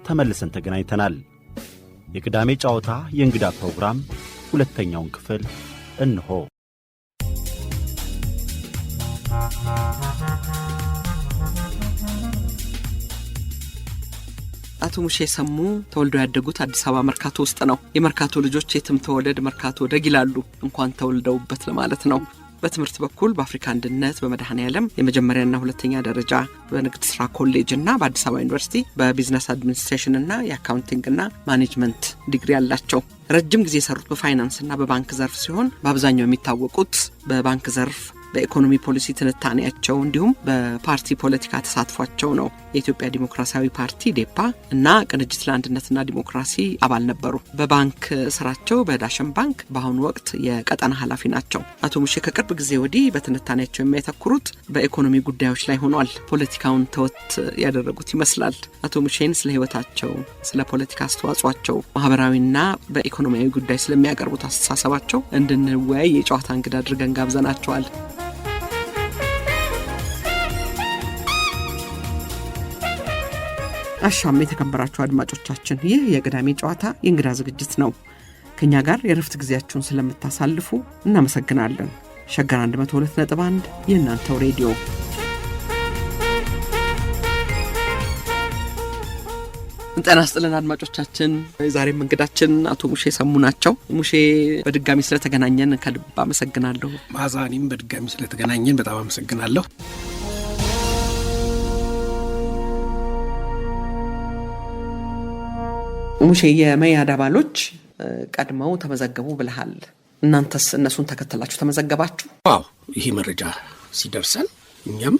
ተመልሰን ተገናኝተናል። የቅዳሜ ጨዋታ የእንግዳ ፕሮግራም ሁለተኛውን ክፍል እንሆ። አቶ ሙሼ ሰሙ ተወልደው ያደጉት አዲስ አበባ መርካቶ ውስጥ ነው። የመርካቶ ልጆች የትም ተወለድ መርካቶ ደግ ይላሉ፣ እንኳን ተወልደውበት ለማለት ነው። በትምህርት በኩል በአፍሪካ አንድነት በመድኃኔዓለም የመጀመሪያና ሁለተኛ ደረጃ በንግድ ስራ ኮሌጅ እና በአዲስ አበባ ዩኒቨርሲቲ በቢዝነስ አድሚኒስትሬሽን እና የአካውንቲንግ እና ማኔጅመንት ዲግሪ ያላቸው። ረጅም ጊዜ የሰሩት በፋይናንስ እና በባንክ ዘርፍ ሲሆን በአብዛኛው የሚታወቁት በባንክ ዘርፍ በኢኮኖሚ ፖሊሲ ትንታኔያቸው እንዲሁም በፓርቲ ፖለቲካ ተሳትፏቸው ነው። የኢትዮጵያ ዲሞክራሲያዊ ፓርቲ ዴፓ እና ቅንጅት ለአንድነትና ዲሞክራሲ አባል ነበሩ። በባንክ ስራቸው በዳሽን ባንክ በአሁኑ ወቅት የቀጠና ኃላፊ ናቸው። አቶ ሙሼ ከቅርብ ጊዜ ወዲህ በትንታኔያቸው የሚያተኩሩት በኢኮኖሚ ጉዳዮች ላይ ሆኗል። ፖለቲካውን ተወት ያደረጉት ይመስላል። አቶ ሙሼን ስለ ህይወታቸው፣ ስለ ፖለቲካ አስተዋጽኦአቸው፣ ማህበራዊና በኢኮኖሚያዊ ጉዳይ ስለሚያቀርቡት አስተሳሰባቸው እንድንወያይ የጨዋታ እንግዳ አድርገን ጋብዘናቸዋል። አሻም የተከበራችሁ አድማጮቻችን፣ ይህ የቅዳሜ ጨዋታ የእንግዳ ዝግጅት ነው። ከኛ ጋር የረፍት ጊዜያችሁን ስለምታሳልፉ እናመሰግናለን። ሸገር 102.1 የእናንተው ሬዲዮ። ጤና ይስጥልን አድማጮቻችን። ዛሬም እንግዳችን አቶ ሙሼ ሰሙ ናቸው። ሙሼ በድጋሚ ስለተገናኘን ከልብ አመሰግናለሁ። ማዛኒም በድጋሚ ስለተገናኘን በጣም አመሰግናለሁ። ሙሼ የመያድ አባሎች ቀድመው ተመዘገቡ ብለሃል። እናንተስ እነሱን ተከተላችሁ ተመዘገባችሁ? አዎ፣ ይሄ መረጃ ሲደርሰን እኛም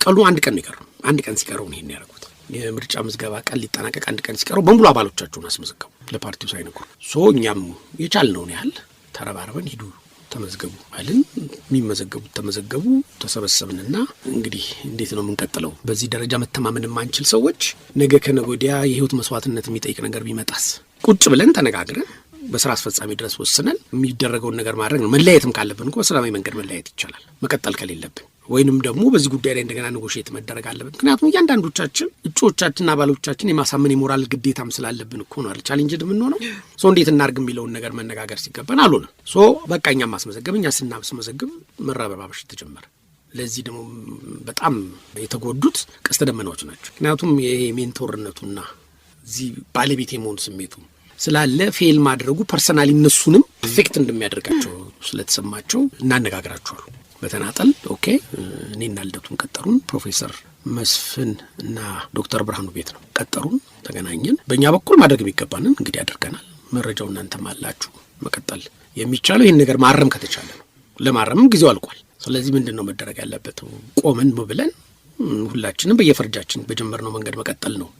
ቀኑ አንድ ቀን ይቀርም አንድ ቀን ሲቀረው ነው ይሄን ያደረጉት። የምርጫ ምዝገባ ቀን ሊጠናቀቅ አንድ ቀን ሲቀረው በሙሉ አባሎቻቸውን አስመዘገቡ ለፓርቲው ሳይነግሩ። እኛም የቻልነውን ያህል ተረባርበን ሂዱ ተመዝገቡ አልን። የሚመዘገቡት ተመዘገቡ፣ ተሰበሰብንና እንግዲህ እንዴት ነው የምንቀጥለው? በዚህ ደረጃ መተማመን የማንችል ሰዎች ነገ ከነገ ወዲያ የህይወት መስዋዕትነት የሚጠይቅ ነገር ቢመጣስ? ቁጭ ብለን ተነጋግረን በስራ አስፈጻሚ ድረስ ወስነን የሚደረገውን ነገር ማድረግ ነው። መለያየትም ካለብን እኮ በሰላማዊ መንገድ መለያየት ይቻላል። መቀጠል ከሌለብን ወይንም ደግሞ በዚህ ጉዳይ ላይ እንደገና ኔጎሽየት መደረግ አለበት። ምክንያቱም እያንዳንዶቻችን እጩዎቻችንና አባሎቻችን የማሳመን የሞራል ግዴታም ስላለብን እኮ ነው አይደል ቻሌንጅ የምንሆነው። እንዴት እናርግ የሚለውን ነገር መነጋገር ሲገባን አልሆነም። በቃ እኛም ማስመዘገብ እኛ ስናስመዘግብ መረባበሽ ተጀመረ። ለዚህ ደግሞ በጣም የተጎዱት ቀስተ ደመናዎች ናቸው። ምክንያቱም ይሄ ሜንቶርነቱና እዚህ ባለቤት የመሆን ስሜቱ ስላለ ፌል ማድረጉ ፐርሰናሊ እነሱንም አፌክት እንደሚያደርጋቸው ስለተሰማቸው እናነጋግራቸዋል በተናጠል። ኦኬ እኔና ልደቱን ቀጠሩን። ፕሮፌሰር መስፍን እና ዶክተር ብርሃኑ ቤት ነው ቀጠሩን። ተገናኘን። በእኛ በኩል ማድረግ የሚገባንን እንግዲህ አድርገናል። መረጃው እናንተም አላችሁ። መቀጠል የሚቻለው ይህን ነገር ማረም ከተቻለ ነው። ለማረምም ጊዜው አልቋል። ስለዚህ ምንድነው መደረግ ያለበት? ቆመን ብለን ሁላችንም በየፈርጃችን በጀመርነው መንገድ መቀጠል ነው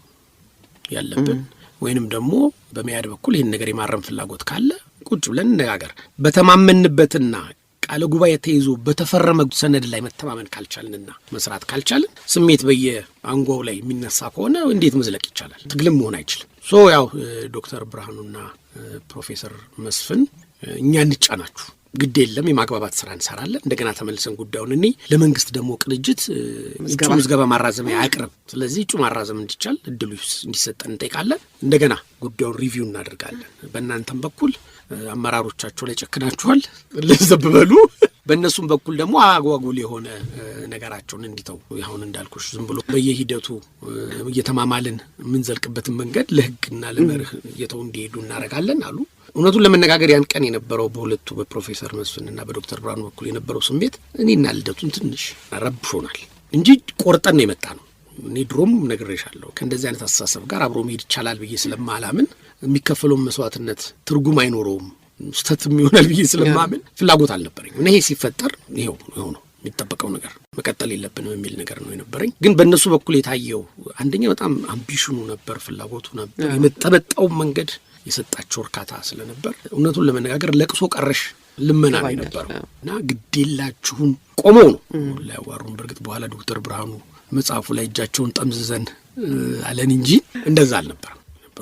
ያለብን። ወይንም ደግሞ በመያድ በኩል ይህን ነገር የማረም ፍላጎት ካለ ቁጭ ብለን እንነጋገር። በተማመንበትና ቃለ ጉባኤ ተይዞ በተፈረመ ሰነድ ላይ መተማመን ካልቻልንና መስራት ካልቻልን ስሜት በየአንጓው ላይ የሚነሳ ከሆነ እንዴት መዝለቅ ይቻላል? ትግልም መሆን አይችልም። ያው ዶክተር ብርሃኑና ፕሮፌሰር መስፍን እኛ እንጫናችሁ ግድ የለም የማግባባት ስራ እንሰራለን። እንደገና ተመልሰን ጉዳዩን እኔ ለመንግስት ደግሞ ቅንጅት እጩ ምዝገባ ማራዘሚያ ያቅርብ። ስለዚህ እጩ ማራዘም እንዲቻል እድሉ እንዲሰጠን እንጠይቃለን። እንደገና ጉዳዩን ሪቪው እናደርጋለን። በእናንተም በኩል አመራሮቻቸው ላይ ጨክናችኋል፣ ለዘብ በሉ። በእነሱም በኩል ደግሞ አጓጉል የሆነ ነገራቸውን እንዲተው። አሁን እንዳልኩሽ ዝም ብሎ በየሂደቱ እየተማማልን የምንዘልቅበትን መንገድ ለህግና ለመርህ እየተው እንዲሄዱ እናደርጋለን አሉ። እውነቱን ለመነጋገር ያን ቀን የነበረው በሁለቱ በፕሮፌሰር መስፍንና በዶክተር ብርሃኑ በኩል የነበረው ስሜት እኔና ልደቱን ትንሽ ረብሾናል እንጂ ቆርጠን ነው የመጣ ነው። እኔ ድሮም ነግሬሻለሁ ከእንደዚህ አይነት አስተሳሰብ ጋር አብሮ መሄድ ይቻላል ብዬ ስለማላምን የሚከፈለውን መስዋዕትነት ትርጉም አይኖረውም ስተትም ይሆናል ብዬ ስለማምን ፍላጎት አልነበረኝ። ይሄ ሲፈጠር ይሄው ነው የሚጠበቀው ነገር መቀጠል የለብንም የሚል ነገር ነው የነበረኝ። ግን በእነሱ በኩል የታየው አንደኛ በጣም አምቢሽኑ ነበር፣ ፍላጎቱ ነበር። የመጠበጣው መንገድ የሰጣቸው እርካታ ስለነበር እውነቱን ለመነጋገር ለቅሶ ቀረሽ ልመና ነው የነበረው እና ግዴላችሁን ቆመው ነው ላያዋሩን። በርግጥ በኋላ ዶክተር ብርሃኑ መጽሐፉ ላይ እጃቸውን ጠምዝዘን አለን እንጂ እንደዛ አልነበረም።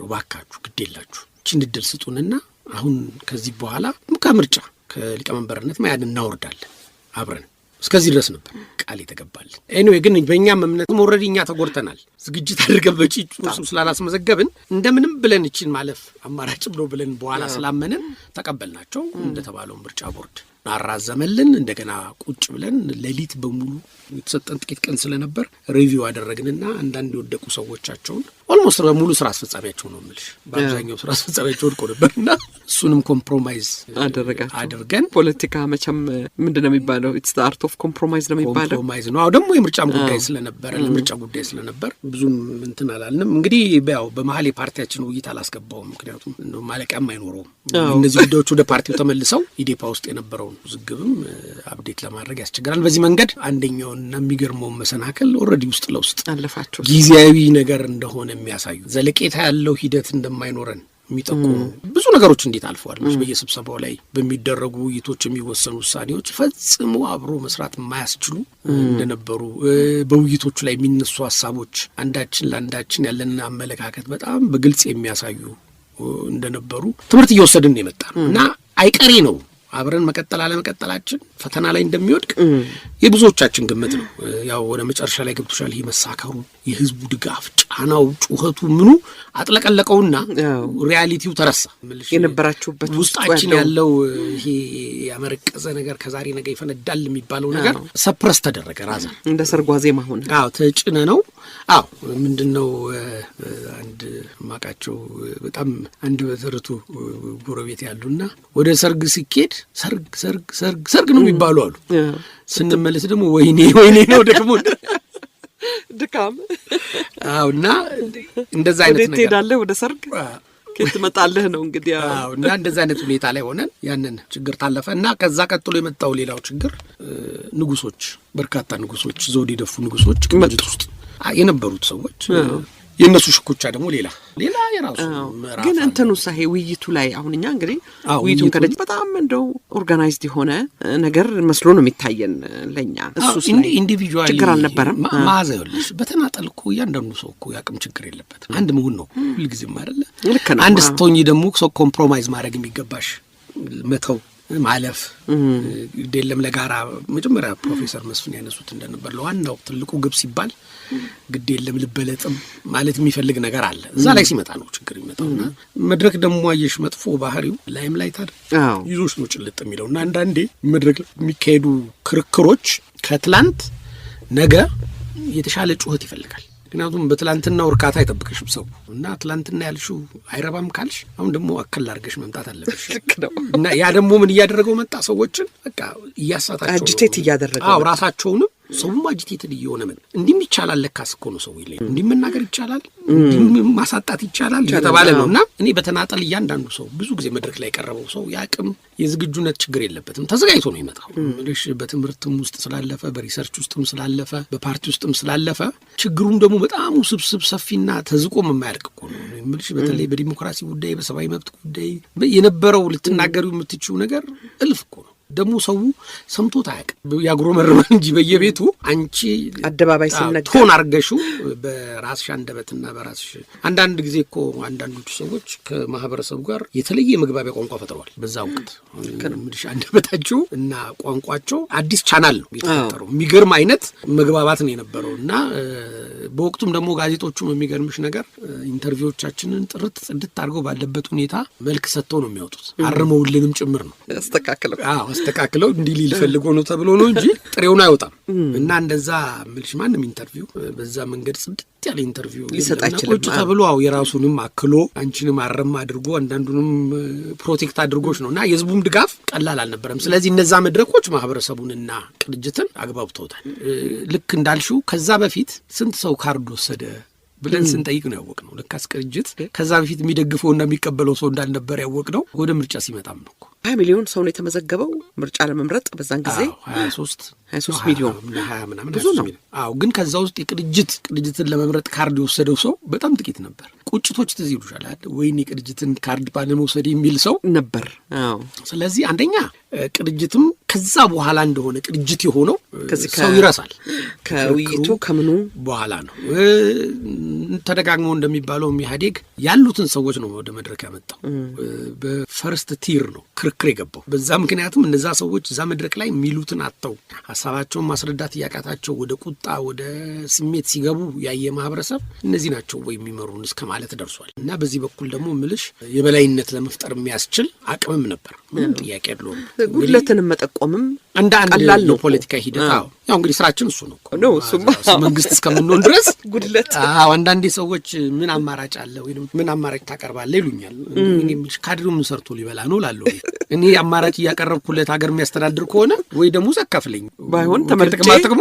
ባካችሁ ግዴላችሁ እቺን እድል ስጡንና አሁን ከዚህ በኋላ ከምርጫ ከሊቀመንበርነት መያድ እናወርዳለን አብረን እስከዚህ ድረስ ነበር ቃል የተገባልን። ኤኒዌይ ግን በእኛም እምነትም ኦልሬዲ እኛ ተጎድተናል። ዝግጅት አድርገን በጪጩ ስላላስመዘገብን እንደምንም ብለን እቺን ማለፍ አማራጭ ብሎ ብለን በኋላ ስላመንን ተቀበልናቸው። እንደተባለው ምርጫ ቦርድ አራዘመልን። እንደገና ቁጭ ብለን ሌሊት በሙሉ የተሰጠን ጥቂት ቀን ስለነበር ሪቪው አደረግንና አንዳንድ የወደቁ ሰዎቻቸውን ኦልሞስት በሙሉ ስራ አስፈጻሚያቸው ነው የምልሽ፣ በአብዛኛው ስራ አስፈጻሚያቸው ወድቆ ነበርና እሱንም ኮምፕሮማይዝ አድርገን ፖለቲካ መቼም ምንድነው የሚባለው ኢትስ ዘ አርት ኦፍ ኮምፕሮማይዝ ነው የሚባለው። ኮምፕሮማይዝ ነው። አዎ ደግሞ የምርጫም ጉዳይ ስለነበር ለምርጫ ጉዳይ ስለነበር ብዙም እንትን አላልንም። እንግዲህ ያው በመሀል የፓርቲያችን ውይይት አላስገባውም፣ ምክንያቱም ማለቂያም አይኖረውም። እነዚህ ጉዳዮች ወደ ፓርቲው ተመልሰው ኢዴፓ ውስጥ የነበረውን ውዝግብም አፕዴት ለማድረግ ያስቸግራል። በዚህ መንገድ አንደኛውና የሚገርመው መሰናከል ኦልሬዲ ውስጥ ለውስጥ አለፋቸው ጊዜያዊ ነገር እንደሆነ የሚያሳዩ ዘለቄታ ያለው ሂደት እንደማይኖረን የሚጠቁሙ ብዙ ነገሮች እንዴት አልፈዋል። በየስብሰባው ላይ በሚደረጉ ውይይቶች የሚወሰኑ ውሳኔዎች ፈጽሞ አብሮ መስራት የማያስችሉ እንደነበሩ፣ በውይይቶቹ ላይ የሚነሱ ሀሳቦች አንዳችን ለአንዳችን ያለንን አመለካከት በጣም በግልጽ የሚያሳዩ እንደነበሩ ትምህርት እየወሰድን የመጣ ነው እና አይቀሬ ነው አብረን መቀጠል አለመቀጠላችን ፈተና ላይ እንደሚወድቅ የብዙዎቻችን ግምት ነው። ያው ወደ መጨረሻ ላይ ገብቶሻል። ይህ መሳከሩ፣ የህዝቡ ድጋፍ፣ ጫናው፣ ጩኸቱ ምኑ አጥለቀለቀውና ሪያሊቲው ተረሳ። የነበራችሁበት ውስጣችን ያለው ይሄ ያመረቀዘ ነገር ከዛሬ ነገ ይፈነዳል የሚባለው ነገር ሰፕረስ ተደረገ። ራዛ እንደ ሰርጓዜ ማሆን ተጭነ ነው። ምንድነው አንድ ማቃቸው በጣም አንድ በትርቱ ጎረቤት ያሉና ወደ ሰርግ ሲኬድ ሰርግ ነው የሚባሉ አሉ። ስንመለስ ደግሞ ወይኔ ነው ደግሞ ድካም። እና እንደዛ አይነት ነገር ትሄዳለህ ወደ ሰርግ ከት መጣለህ ነው እንግዲህ። እና እንደዛ አይነት ሁኔታ ላይ ሆነን ያንን ችግር ታለፈ እና ከዛ ቀጥሎ የመጣው ሌላው ችግር ንጉሶች፣ በርካታ ንጉሶች፣ ዘውድ የደፉ ንጉሶች ቅንጅት ውስጥ የነበሩት ሰዎች የነሱ ሽኩቻ ደግሞ ሌላ የራሱ ምዕራፍ። ግን እንትኑ ሳሄ ውይይቱ ላይ አሁን እኛ እንግዲህ ውይይቱን ከደጅ በጣም እንደው ኦርጋናይዝድ የሆነ ነገር መስሎ ነው የሚታየን ለኛ። እሱስ ላይ ኢንዲቪጁዋሊ ችግር አልነበረም። ማዘ ይኸውልሽ በተናጠል እኮ እያንዳንዱ ሰው እኮ ያቅም ችግር የለበትም። አንድ መሆን ነው ሁልጊዜም አይደለ? ልክ ነው። አንድ ስትሆኚ ደግሞ ሰው ኮምፕሮማይዝ ማድረግ የሚገባሽ መተው ማለፍ ግዴለም ለጋራ መጀመሪያ ፕሮፌሰር መስፍን ያነሱት እንደነበር ለዋናው ትልቁ ግብ ሲባል ግዴለም ልበለጥም ማለት የሚፈልግ ነገር አለ። እዛ ላይ ሲመጣ ነው ችግር ይመጣውና መድረክ ደግሞ አየሽ መጥፎ ባህሪው ላይም ላይ ታድ ይዞሽ ነው ጭልጥ የሚለውና አንዳንዴ መድረክ የሚካሄዱ ክርክሮች ከትላንት ነገ የተሻለ ጩኸት ይፈልጋል። ምክንያቱም በትላንትናው እርካታ አይጠብቅሽም ሰው እና ትላንትና ያልሽው አይረባም ካልሽ አሁን ደግሞ አከል አድርገሽ መምጣት አለብሽ። እና ያ ደግሞ ምን እያደረገው መጣ? ሰዎችን በቃ እያሳታቸው አጂቴት እያደረገው ራሳቸውንም ሰውም አጂቴት እየሆነ ምን እንዲም ይቻላል ለካስ እኮ ነው ሰው ይለኝ እንዲም መናገር ይቻላል እንዲም ማሳጣት ይቻላል የተባለ ነውና እኔ በተናጠል እያንዳንዱ ሰው ብዙ ጊዜ መድረክ ላይ የቀረበው ሰው ያቅም የዝግጁነት ችግር የለበትም። ተዘጋጅቶ ነው የሚመጣው። ምንሽ በትምህርትም ውስጥ ስላለፈ በሪሰርች ውስጥም ስላለፈ በፓርቲ ውስጥም ስላለፈ ችግሩም ደግሞ በጣም ውስብስብ ሰፊና ተዝቆም የማያልቅ እኮ ነው። ምንሽ በተለይ በዲሞክራሲ ጉዳይ በሰብአዊ መብት ጉዳይ የነበረው ልትናገሪው የምትችው ነገር እልፍ እኮ ነው። ደግሞ ሰው ሰምቶት አያውቅም። ያጉረመረመን እንጂ በየቤቱ አንቺ አደባባይ ሲነገር ቶን አርገሽው በራስሽ አንደበትና በራስሽ አንዳንድ ጊዜ እኮ አንዳንዶቹ ሰዎች ከማህበረሰቡ ጋር የተለየ መግባቢያ ቋንቋ ፈጥረዋል። በዛ ወቅት ምንድሽ አንደበታቸው እና ቋንቋቸው አዲስ ቻናል ነው የተፈጠረው። የሚገርም አይነት መግባባት ነው የነበረውና በወቅቱም ደግሞ ጋዜጦቹም የሚገርምሽ ነገር ኢንተርቪዎቻችንን ጥርት ጽድት አድርገው ባለበት ሁኔታ መልክ ሰጥተው ነው የሚያወጡት። አርመውልንም ጭምር ነው አስተካክለው እንዲህ ሊል ፈልጎ ነው ተብሎ ነው እንጂ ጥሬውን አይወጣም። እና እንደዛ ምልሽ ማንም ኢንተርቪው በዛ መንገድ ጽድት ያለ ኢንተርቪው ሊሰጥ አይችልም ተብሎ የራሱንም አክሎ አንቺንም አረም አድርጎ አንዳንዱንም ፕሮቴክት አድርጎሽ ነውና የህዝቡም ድጋፍ ቀላል አልነበረም። ስለዚህ እነዛ መድረኮች ማህበረሰቡንና ቅንጅትን አግባብተውታል። ልክ እንዳልሽው ከዛ በፊት ስንት ሰው ካርድ ወሰደ ብለን ስንጠይቅ ነው ያወቅነው። ልክ ቅንጅት ከዛ በፊት የሚደግፈውና የሚቀበለው ሰው እንዳልነበር ያወቅነው ወደ ምርጫ ሲመጣም ነው። 20 ሚሊዮን ሰው ነው የተመዘገበው ምርጫ ለመምረጥ በዛን ጊዜ 23 ሚሊዮን 20 ምናምን ብዙ ነው። ግን ከዛ ውስጥ ቅንጅትን ለመምረጥ ካርድ የወሰደው ሰው በጣም ጥቂት ነበር። ቁጭቶች ትዝ ይሉሻል አይደል? ወይኔ ቅንጅትን ካርድ ባለመውሰድ የሚል ሰው ነበር። ስለዚህ አንደኛ ቅንጅትም ከዛ በኋላ እንደሆነ ቅንጅት የሆነው ሰው ይረሳል። ከውይይቱ ከምኑ በኋላ ነው። ተደጋግሞ እንደሚባለው ኢህአዴግ ያሉትን ሰዎች ነው ወደ መድረክ ያመጣው። በፈርስት ቲር ነው ክርክር የገባው። በዛ ምክንያቱም እነዛ ሰዎች እዛ መድረክ ላይ የሚሉትን አጥተው ሀሳባቸውን ማስረዳት እያቃታቸው ወደ ቁጣ ወደ ስሜት ሲገቡ ያየ ማህበረሰብ እነዚህ ናቸው ወይ የሚመሩን እስከ ማለት ደርሷል። እና በዚህ በኩል ደግሞ ምልሽ የበላይነት ለመፍጠር የሚያስችል አቅምም ነበር። ምንም ጥያቄ የለውም። ጉድለትንም መጠቆምም እንደ አንድ ፖለቲካ ሂደት ያው እንግዲህ ስራችን እሱ ነው መንግስት እስከምንሆን ድረስ ጉድለት። አንዳንዴ ሰዎች ምን አማራጭ አለ ወይም ምን አማራጭ ታቀርባለህ ይሉኛል። እኔ ካድሬው ምን ሰርቶ ሊበላ ነው እላለሁ። እኔ አማራጭ እያቀረብኩለት ሀገር የሚያስተዳድር ከሆነ ወይ ደግሞ ዘካፍለኝ ባይሆን ተመልጥቅሙ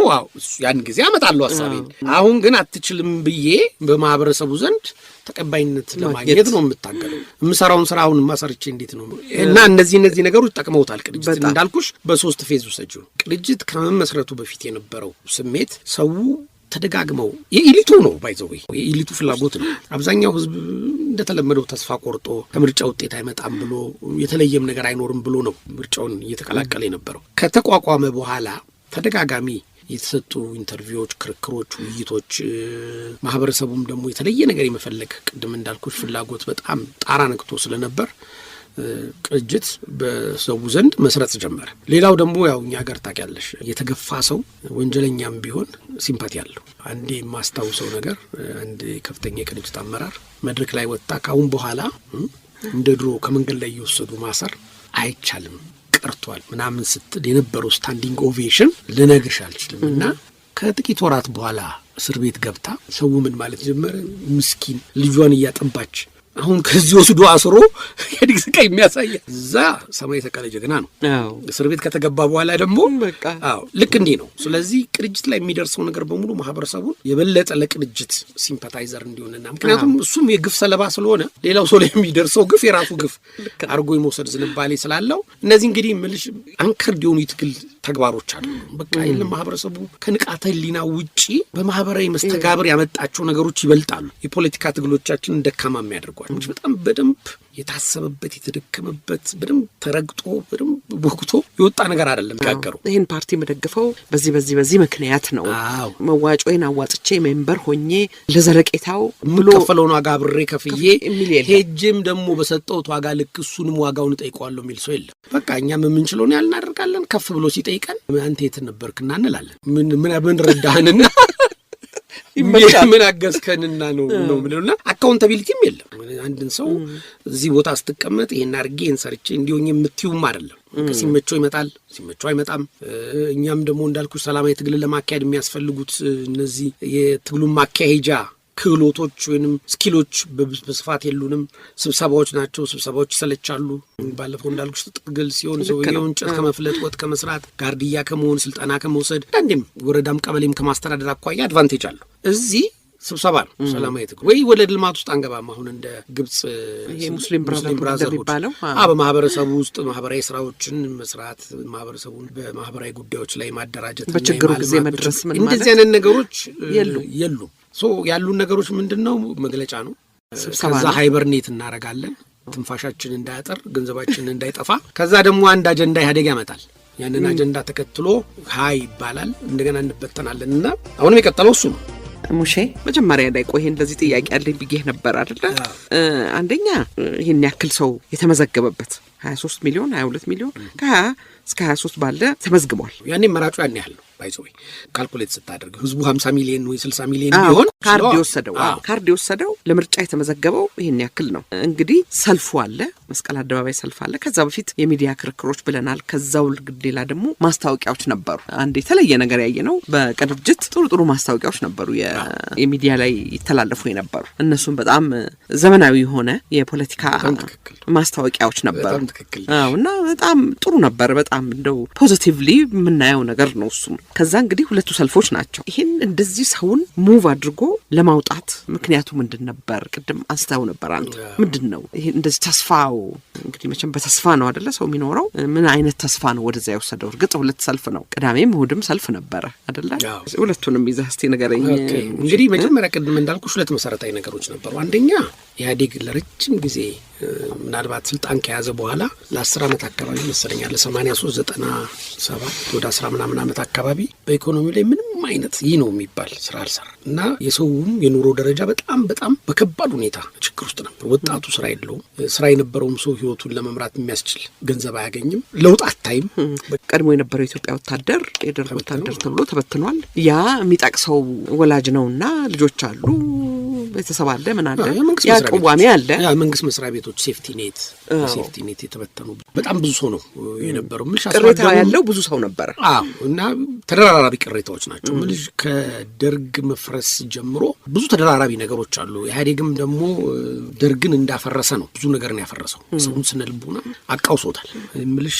ያን ጊዜ አመጣለሁ ሐሳቤን። አሁን ግን አትችልም ብዬ በማህበረሰቡ ዘንድ ተቀባይነት ለማግኘት ነው የምታገለው። የምሰራውን ስራ አሁን ማሰርቼ እንዴት ነው እና እነዚህ ነገሮች ጠቅመውታል። ቅንጅት እንዳልኩሽ በ3 ፌዝ ውሰጂው። ቅንጅት ከመመስረቱ በፊት የነበረው ስሜት ሰው ተደጋግመው የኢሊቱ ነው ባይዘው የኢሊቱ ፍላጎት ነው። አብዛኛው ህዝብ እንደተለመደው ተስፋ ቆርጦ ከምርጫ ውጤት አይመጣም ብሎ የተለየም ነገር አይኖርም ብሎ ነው ምርጫውን እየተቀላቀለ የነበረው። ከተቋቋመ በኋላ ተደጋጋሚ የተሰጡ ኢንተርቪዎች፣ ክርክሮች፣ ውይይቶች ማህበረሰቡም ደግሞ የተለየ ነገር የመፈለግ ቅድም እንዳልኩሽ ፍላጎት በጣም ጣራ ነክቶ ስለነበር ቅንጅት በሰው ዘንድ መስረጽ ጀመረ። ሌላው ደግሞ ያው እኛ ሀገር ታውቂያለሽ የተገፋ ሰው ወንጀለኛም ቢሆን ሲምፓቲ አለው። አንዴ የማስታውሰው ነገር አንድ ከፍተኛ የቅንጅት አመራር መድረክ ላይ ወጣ ካሁን በኋላ እንደ ድሮ ከመንገድ ላይ እየወሰዱ ማሰር አይቻልም ቀርቷል ምናምን ስትል የነበረው ስታንዲንግ ኦቬሽን ልነግርሽ አልችልም። እና ከጥቂት ወራት በኋላ እስር ቤት ገብታ ሰው ምን ማለት ጀመረ፣ ምስኪን ልጇን እያጠባች አሁን ከዚህ ወስዶ አስሮ የድግ ስቃይ የሚያሳይ እዛ ሰማይ ተቀለ ጀግና ነው። እስር ቤት ከተገባ በኋላ ደግሞ በቃ ልክ እንዲህ ነው። ስለዚህ ቅንጅት ላይ የሚደርሰው ነገር በሙሉ ማህበረሰቡን የበለጠ ለቅንጅት ሲምፓታይዘር እንዲሆንና ምክንያቱም እሱም የግፍ ሰለባ ስለሆነ ሌላው ሰው ላይ የሚደርሰው ግፍ የራሱ ግፍ አርጎ የመውሰድ ዝንባሌ ስላለው እነዚህ እንግዲህ ምልሽ አንከር ዲሆኑ የትግል ተግባሮች አሉ። በቃ የለም ማህበረሰቡ ከንቃተ ህሊና ውጪ በማህበራዊ መስተጋብር ያመጣቸው ነገሮች ይበልጣሉ። የፖለቲካ ትግሎቻችን ደካማ የሚያደርጓል። በጣም በደንብ የታሰበበት የተደከመበት በደንብ ተረግጦ በደንብ ወቅቶ የወጣ ነገር አይደለም። ጋገሩ ይሄን ፓርቲ መደግፈው በዚህ ምክንያት ነው መዋጮዬን አዋጥቼ ሜምበር ሆኜ ለዘለቄታው ብሎ ከፈለውን ዋጋ ብሬ ከፍዬ ሄጅም ደግሞ በሰጠውት ዋጋ ልክ እሱንም ዋጋውን ጠይቀዋለሁ የሚል ሰው የለም። በቃ እኛም የምንችለውን ያህል እናደርጋለን። ከፍ ብሎ ሲጠይቀን አንተ የት ነበርክና እንላለን። ምን ረዳህንና ምን አገዝከንና ነው ምንልና አካውንታቢሊቲም የለም። አንድን ሰው እዚህ ቦታ ስትቀመጥ ይሄን አድርጌ ይሄን ሰርቼ እንዲሆን የምትዩም አይደለም። ሲመቸው ይመጣል፣ ሲመቸው አይመጣም። እኛም ደግሞ እንዳልኩሽ ሰላማዊ ትግልን ለማካሄድ የሚያስፈልጉት እነዚህ የትግሉን ማካሄጃ ክህሎቶች ወይንም ስኪሎች በስፋት የሉንም። ስብሰባዎች ናቸው። ስብሰባዎች ይሰለቻሉ። ባለፈው እንዳልኩሽ ትግል ሲሆን ሰውየው እንጨት ከመፍለጥ ወጥ ከመስራት ጋርድያ ከመሆን ስልጠና ከመውሰድ አንዴም ወረዳም ቀበሌም ከማስተዳደር አኳያ አድቫንቴጅ አለው። እዚህ ስብሰባ ነው ሰላማዊ ትግል ወይ ወደ ልማት ውስጥ አንገባም። አሁን እንደ ግብጽ ሙስሊም ብራዘርሁድ የሚባለው በማህበረሰቡ ውስጥ ማህበራዊ ስራዎችን መስራት፣ ማህበረሰቡን በማህበራዊ ጉዳዮች ላይ ማደራጀት፣ በችግሩ ጊዜ መድረስ ምን ማለት እንደዚህ አይነት ነገሮች የሉም። ያሉን ነገሮች ምንድነው? መግለጫ ነው። ከዛ ሃይበርኔት እናረጋለን፣ ትንፋሻችን እንዳያጠር፣ ገንዘባችን እንዳይጠፋ። ከዛ ደግሞ አንድ አጀንዳ ኢህአዴግ ያመጣል። ያንን አጀንዳ ተከትሎ ሃይ ይባላል፣ እንደገና እንበተናለን። እና አሁንም የቀጠለው እሱ ነው። ሙሼ መጀመሪያ ላይ ቆይ እንደዚህ ጥያቄ ያለኝ ብዬ ነበር አይደል? አንደኛ ይሄን ያክል ሰው የተመዘገበበት 23 ሚሊዮን 22 ሚሊዮን ከ20 እስከ 23 ባለ ተመዝግቧል። ያኔ መራጩ ያን ያህል ነው። ባይዘው ካልኩሌት ስታደርግ ህዝቡ 50 ሚሊዮን ወይ 60 ሚሊዮን ቢሆን ካርድ የወሰደው ለምርጫ የተመዘገበው ይሄን ያክል ነው። እንግዲህ ሰልፉ አለ፣ መስቀል አደባባይ ሰልፍ አለ። ከዛ በፊት የሚዲያ ክርክሮች ብለናል። ከዛው ሌላ ደግሞ ማስታወቂያዎች ነበሩ። አንድ የተለየ ነገር ያየ ነው። በቅንጅት ጥሩ ማስታወቂያዎች ነበሩ የሚዲያ ላይ ይተላለፉ የነበሩ። እነሱም በጣም ዘመናዊ የሆነ የፖለቲካ ማስታወቂያዎች ነበሩ። እና በጣም ጥሩ ነበር። በጣም እንደው ፖዚቲቭሊ የምናየው ነገር ነው እሱ። ከዛ እንግዲህ ሁለቱ ሰልፎች ናቸው። ይሄን እንደዚህ ሰውን ሙቭ አድርጎ ለማውጣት ምክንያቱ ምንድን ነበር? ቅድም አንስተው ነበር አንተ ምንድን ነው ይሄ እንደዚህ ተስፋው? እንግዲህ መቼም በተስፋ ነው አይደለ ሰው የሚኖረው። ምን አይነት ተስፋ ነው ወደዛ የወሰደው? እርግጥ ሁለት ሰልፍ ነው፣ ቅዳሜም እሑድም ሰልፍ ነበረ አይደለ? ሁለቱንም ይዘህ እስቲ ንገረኝ። እንግዲህ መጀመሪያ ቅድም እንዳልኩሽ ሁለት መሰረታዊ ነገሮች ነበሩ። አንደኛ ኢህአዴግ ለረጅም ጊዜ ምናልባት ስልጣን ከያዘ በኋላ ለ10 ዓመት አካባቢ መሰለኛል ለ83 97 ወደ 10 ምናምን ዓመት አካባቢ በኢኮኖሚው ላይ ምንም አይነት ይህ ነው የሚባል ስራ አልሰራ እና የሰውም የኑሮ ደረጃ በጣም በጣም በከባድ ሁኔታ ችግር ውስጥ ነበር። ወጣቱ ስራ የለውም። ስራ የነበረውም ሰው ህይወቱን ለመምራት የሚያስችል ገንዘብ አያገኝም። ለውጥ አታይም። ቀድሞ የነበረው የኢትዮጵያ ወታደር የደርግ ወታደር ተብሎ ተበትኗል። ያ የሚጠቅሰው ወላጅ ነውና ልጆች አሉ፣ ቤተሰብ አለ፣ ምን አለ፣ ያ ቅዋሜ አለ። ያ መንግስት መስሪያ ቤቶች ሴፍቲ ኔት የተበተኑ በጣም ብዙ ሰው ነው የነበረው። ቅሬታ ያለው ብዙ ሰው ነበር። እና ተደራራቢ ቅሬታዎች ናቸው። ምልሽ ከደርግ መፍረስ ጀምሮ ብዙ ተደራራቢ ነገሮች አሉ። ኢህአዴግም ደግሞ ደርግን እንዳፈረሰ ነው ብዙ ነገርን ያፈረሰው። ሰውን ስነልቡና አቃውሶታል። ምልሽ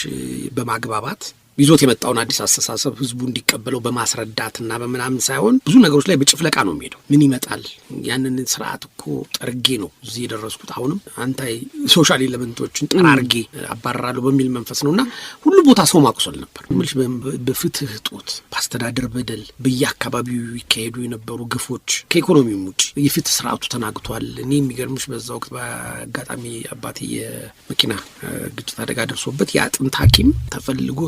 በማግባባት ይዞት የመጣውን አዲስ አስተሳሰብ ህዝቡ እንዲቀበለው በማስረዳትና በምናምን ሳይሆን ብዙ ነገሮች ላይ በጭፍለቃ ነው የሚሄደው። ምን ይመጣል ያንን ስርዓት እኮ ጠርጌ ነው እዚህ የደረስኩት፣ አሁንም አንታይ ሶሻል ኤሌመንቶችን ጠራርጌ አባራለሁ በሚል መንፈስ ነውና ሁሉ ቦታ ሰው ማቁሰል ነበር። ምልሽ በፍትህ እጦት፣ በአስተዳደር በደል፣ በየአካባቢው ይካሄዱ የነበሩ ግፎች፣ ከኢኮኖሚውም ውጭ የፍትህ ስርዓቱ ተናግቷል። እኔ የሚገርምሽ በዛ ወቅት በአጋጣሚ አባቴ የመኪና ግጭት አደጋ ደርሶበት የአጥንት ሐኪም ተፈልጎ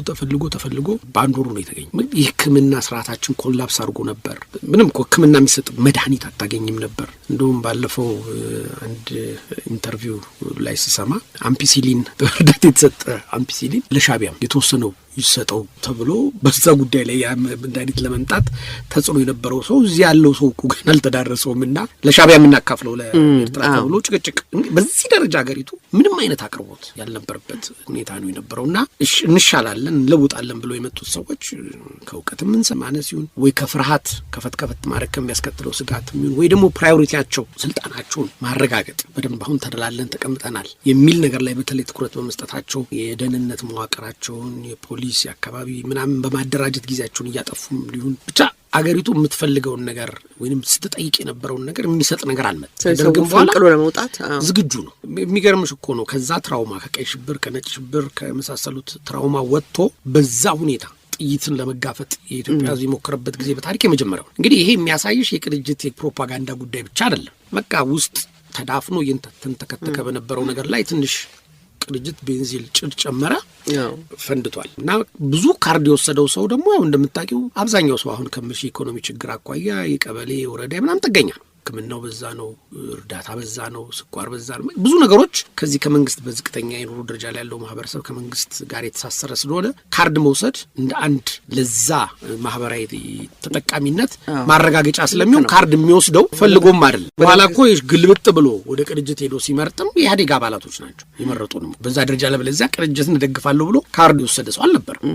በአንድ ወሩ ነው የተገኘ። የህክምና ስርዓታችን ኮላፕስ አድርጎ ነበር። ምንም ህክምና የሚሰጥ መድኃኒት አታገኝም ነበር። እንደውም ባለፈው አንድ ኢንተርቪው ላይ ስሰማ አምፒሲሊን በእርዳታ የተሰጠ አምፒሲሊን ለሻቢያም የተወሰነው ይሰጠው ተብሎ በዛ ጉዳይ ላይ መድኃኒት ለመምጣት ተጽዕኖ የነበረው ሰው እዚህ ያለው ሰው እኮ ግን አልተዳረሰውም እና ለሻቢያ የምናካፍለው ለኤርትራ ተብሎ ጭቅጭቅ። በዚህ ደረጃ ሀገሪቱ ምንም አይነት አቅርቦት ያልነበረበት ሁኔታ ነው የነበረውና እንሻላለን እንለውጣለን ብሎ የመጡት ሰዎች ከእውቀትም ማነስ ይሁን ወይ ከፍርሃት ከፈት ማድረግ ከሚያስከትለው ስጋት ይሁን ወይ ደግሞ ፕራዮሪቲያቸው ስልጣናቸውን ማረጋገጥ በደንብ አሁን ተደላለን ተቀምጠናል የሚል ነገር ላይ በተለይ ትኩረት በመስጠታቸው የደህንነት መዋቅራቸውን የፖሊስ አካባቢ ምናምን በማደራጀት ጊዜያቸውን እያጠፉም ሊሆን ብቻ አገሪቱ የምትፈልገውን ነገር ወይንም ስትጠይቅ የነበረውን ነገር የሚሰጥ ነገር አልመጣም። ደርግም በኋላ ለመውጣት ዝግጁ ነው። የሚገርምሽ እኮ ነው ከዛ ትራውማ ከቀይ ሽብር ከነጭ ሽብር ከመሳሰሉት ትራውማ ወጥቶ በዛ ሁኔታ ጥይትን ለመጋፈጥ የኢትዮጵያ ሕዝብ የሞከረበት ጊዜ በታሪክ የመጀመሪያው። እንግዲህ ይሄ የሚያሳይሽ የቅንጅት የፕሮፓጋንዳ ጉዳይ ብቻ አይደለም። በቃ ውስጥ ተዳፍኖ ተንተከተከ በነበረው ነገር ላይ ትንሽ ቅንጅት ቤንዚል ጭድ ጨመረ፣ ፈንድቷል። እና ብዙ ካርድ የወሰደው ሰው ደግሞ ያው እንደምታውቂው አብዛኛው ሰው አሁን ከምሽ ኢኮኖሚ ችግር አኳያ የቀበሌ ወረዳ ምናምን ጥገኛ ነው። ሕክምናው በዛ ነው፣ እርዳታ በዛ ነው፣ ስኳር በዛ ነው። ብዙ ነገሮች ከዚህ ከመንግስት በዝቅተኛ የኑሮ ደረጃ ላይ ያለው ማህበረሰብ ከመንግስት ጋር የተሳሰረ ስለሆነ ካርድ መውሰድ እንደ አንድ ለዛ ማህበራዊ ተጠቃሚነት ማረጋገጫ ስለሚሆን ካርድ የሚወስደው ፈልጎም አይደለም። በኋላ እኮ ግልብጥ ብሎ ወደ ቅንጅት ሄዶ ሲመርጥም የኢህአዴግ አባላቶች ናቸው የመረጡ ነው። በዛ ደረጃ ለበለዚያ ቅንጅትን እደግፋለሁ ብሎ ካርድ የወሰደ ሰው አልነበረም።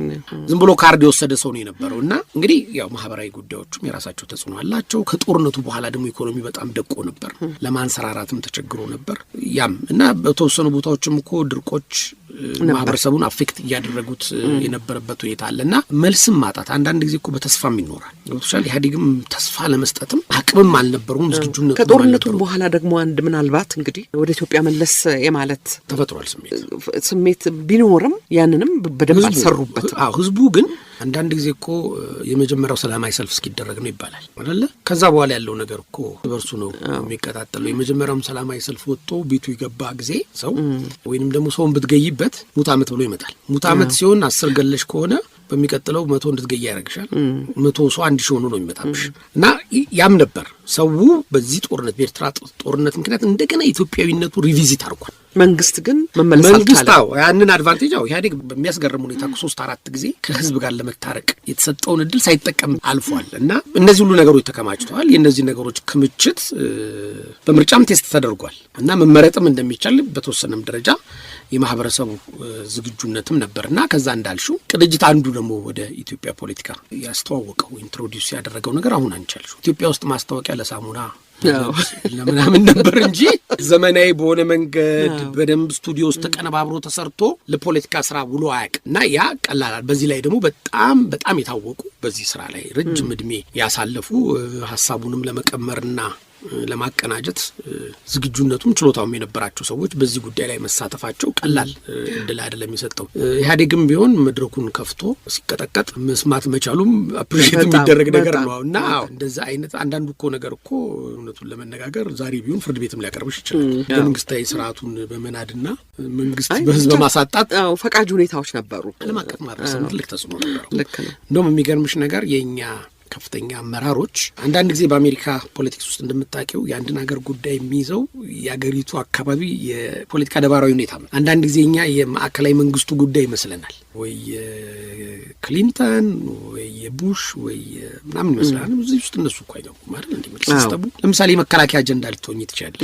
ዝም ብሎ ካርድ የወሰደ ሰው ነው የነበረው። እና እንግዲህ ያው ማህበራዊ ጉዳዮችም የራሳቸው ተጽዕኖ አላቸው። ከጦርነቱ በኋላ ደግሞ ኢኮኖሚ በጣም ደቆ ነበር፣ ለማንሰራራትም ተቸግሮ ነበር። ያም እና በተወሰኑ ቦታዎችም እኮ ድርቆች ማህበረሰቡን አፌክት እያደረጉት የነበረበት ሁኔታ አለና መልስም ማጣት አንዳንድ ጊዜ እኮ በተስፋም ይኖራል። ቶሻል ኢህአዴግም ተስፋ ለመስጠትም አቅምም አልነበሩም። ዝግጁነት ከጦርነቱ በኋላ ደግሞ አንድ ምናልባት እንግዲህ ወደ ኢትዮጵያ መለስ የማለት ተፈጥሯል ስሜት ቢኖርም ያንንም በደንብ አልሰሩበትም። ህዝቡ ግን አንዳንድ ጊዜ እኮ የመጀመሪያው ሰላማዊ ሰልፍ እስኪደረግ ነው ይባላል አይደለ? ከዛ በኋላ ያለው ነገር እኮ በርሱ ነው የሚቀጣጠለው። የመጀመሪያውም ሰላማዊ ሰልፍ ወጥቶ ቤቱ የገባ ጊዜ ሰው ወይንም ደግሞ ሰውን ብትገይበት ሙት ዓመት ብሎ ይመጣል። ሙት ዓመት ሲሆን 10 ገለሽ ከሆነ በሚቀጥለው 100 እንድትገያ ያደርግሻል። 100 ሰው አንድ ሺህ ሆኖ ነው የሚመጣብሽ። እና ያም ነበር ሰው በዚህ ጦርነት በኤርትራ ጦርነት ምክንያት እንደገና ኢትዮጵያዊነቱ ሪቪዚት አድርጓል። መንግስት ግን መመለስ መንግስታው ያንን አድቫንቴጅ ኢህአዴግ በሚያስገርም ሁኔታ 3-4 ጊዜ ከህዝብ ጋር ለመታረቅ የተሰጠውን እድል ሳይጠቀም አልፏል። እና እነዚህ ሁሉ ነገሮች ተከማችተዋል። የእነዚህ ነገሮች ክምችት በምርጫም ቴስት ተደርጓል እና መመረጥም እንደሚቻል በተወሰነም ደረጃ የማህበረሰቡ ዝግጁነትም ነበርና ከዛ እንዳልሽው ቅንጅት አንዱ ደግሞ ወደ ኢትዮጵያ ፖለቲካ ያስተዋወቀው ኢንትሮዲዩስ ያደረገው ነገር አሁን አንቻልሽ ኢትዮጵያ ውስጥ ማስታወቂያ ለሳሙና ለምናምን ነበር እንጂ ዘመናዊ በሆነ መንገድ በደንብ ስቱዲዮ ውስጥ ተቀነባብሮ ተሰርቶ ለፖለቲካ ስራ ውሎ አያውቅም። እና ያ ቀላል። በዚህ ላይ ደግሞ በጣም የታወቁ በዚህ ስራ ላይ ረጅም እድሜ ያሳለፉ ሀሳቡንም ለመቀመርና ለማቀናጀት ዝግጁነቱም ችሎታውም የነበራቸው ሰዎች በዚህ ጉዳይ ላይ መሳተፋቸው ቀላል እድል አይደለም የሚሰጠው። ኢህአዴግም ቢሆን መድረኩን ከፍቶ ሲቀጠቀጥ መስማት መቻሉም አፕሪሼት የሚደረግ ነገር ነው እና እንደዛ አይነት አንዳንዱ እኮ ነገር እኮ እውነቱን ለመነጋገር ዛሬ ቢሆን ፍርድ ቤትም ሊያቀርብሽ ይችላል። መንግስታዊ ስርዓቱን በመናድና መንግስት በህዝብ ማሳጣት ፈቃጅ ሁኔታዎች ነበሩ። ዓለም አቀፍ ማህበረሰብ ትልቅ ተጽዕኖ ነበረው። እንደውም የሚገርምሽ ነገር የእኛ ከፍተኛ አመራሮች አንዳንድ ጊዜ በአሜሪካ ፖለቲክስ ውስጥ እንደምታውቂው የአንድን ሀገር ጉዳይ የሚይዘው የአገሪቱ አካባቢ የፖለቲካ ነባራዊ ሁኔታ ነው። አንዳንድ ጊዜ እኛ የማዕከላዊ መንግስቱ ጉዳይ ይመስለናል፣ ወይ የክሊንተን ወይ የቡሽ ወይ ምናምን ይመስላል። እዚህ ውስጥ እነሱ እኮ አይገቡም ማለት እንደሚስተቡ ለምሳሌ የመከላከያ አጀንዳ ልትሆኚ ትችላለች።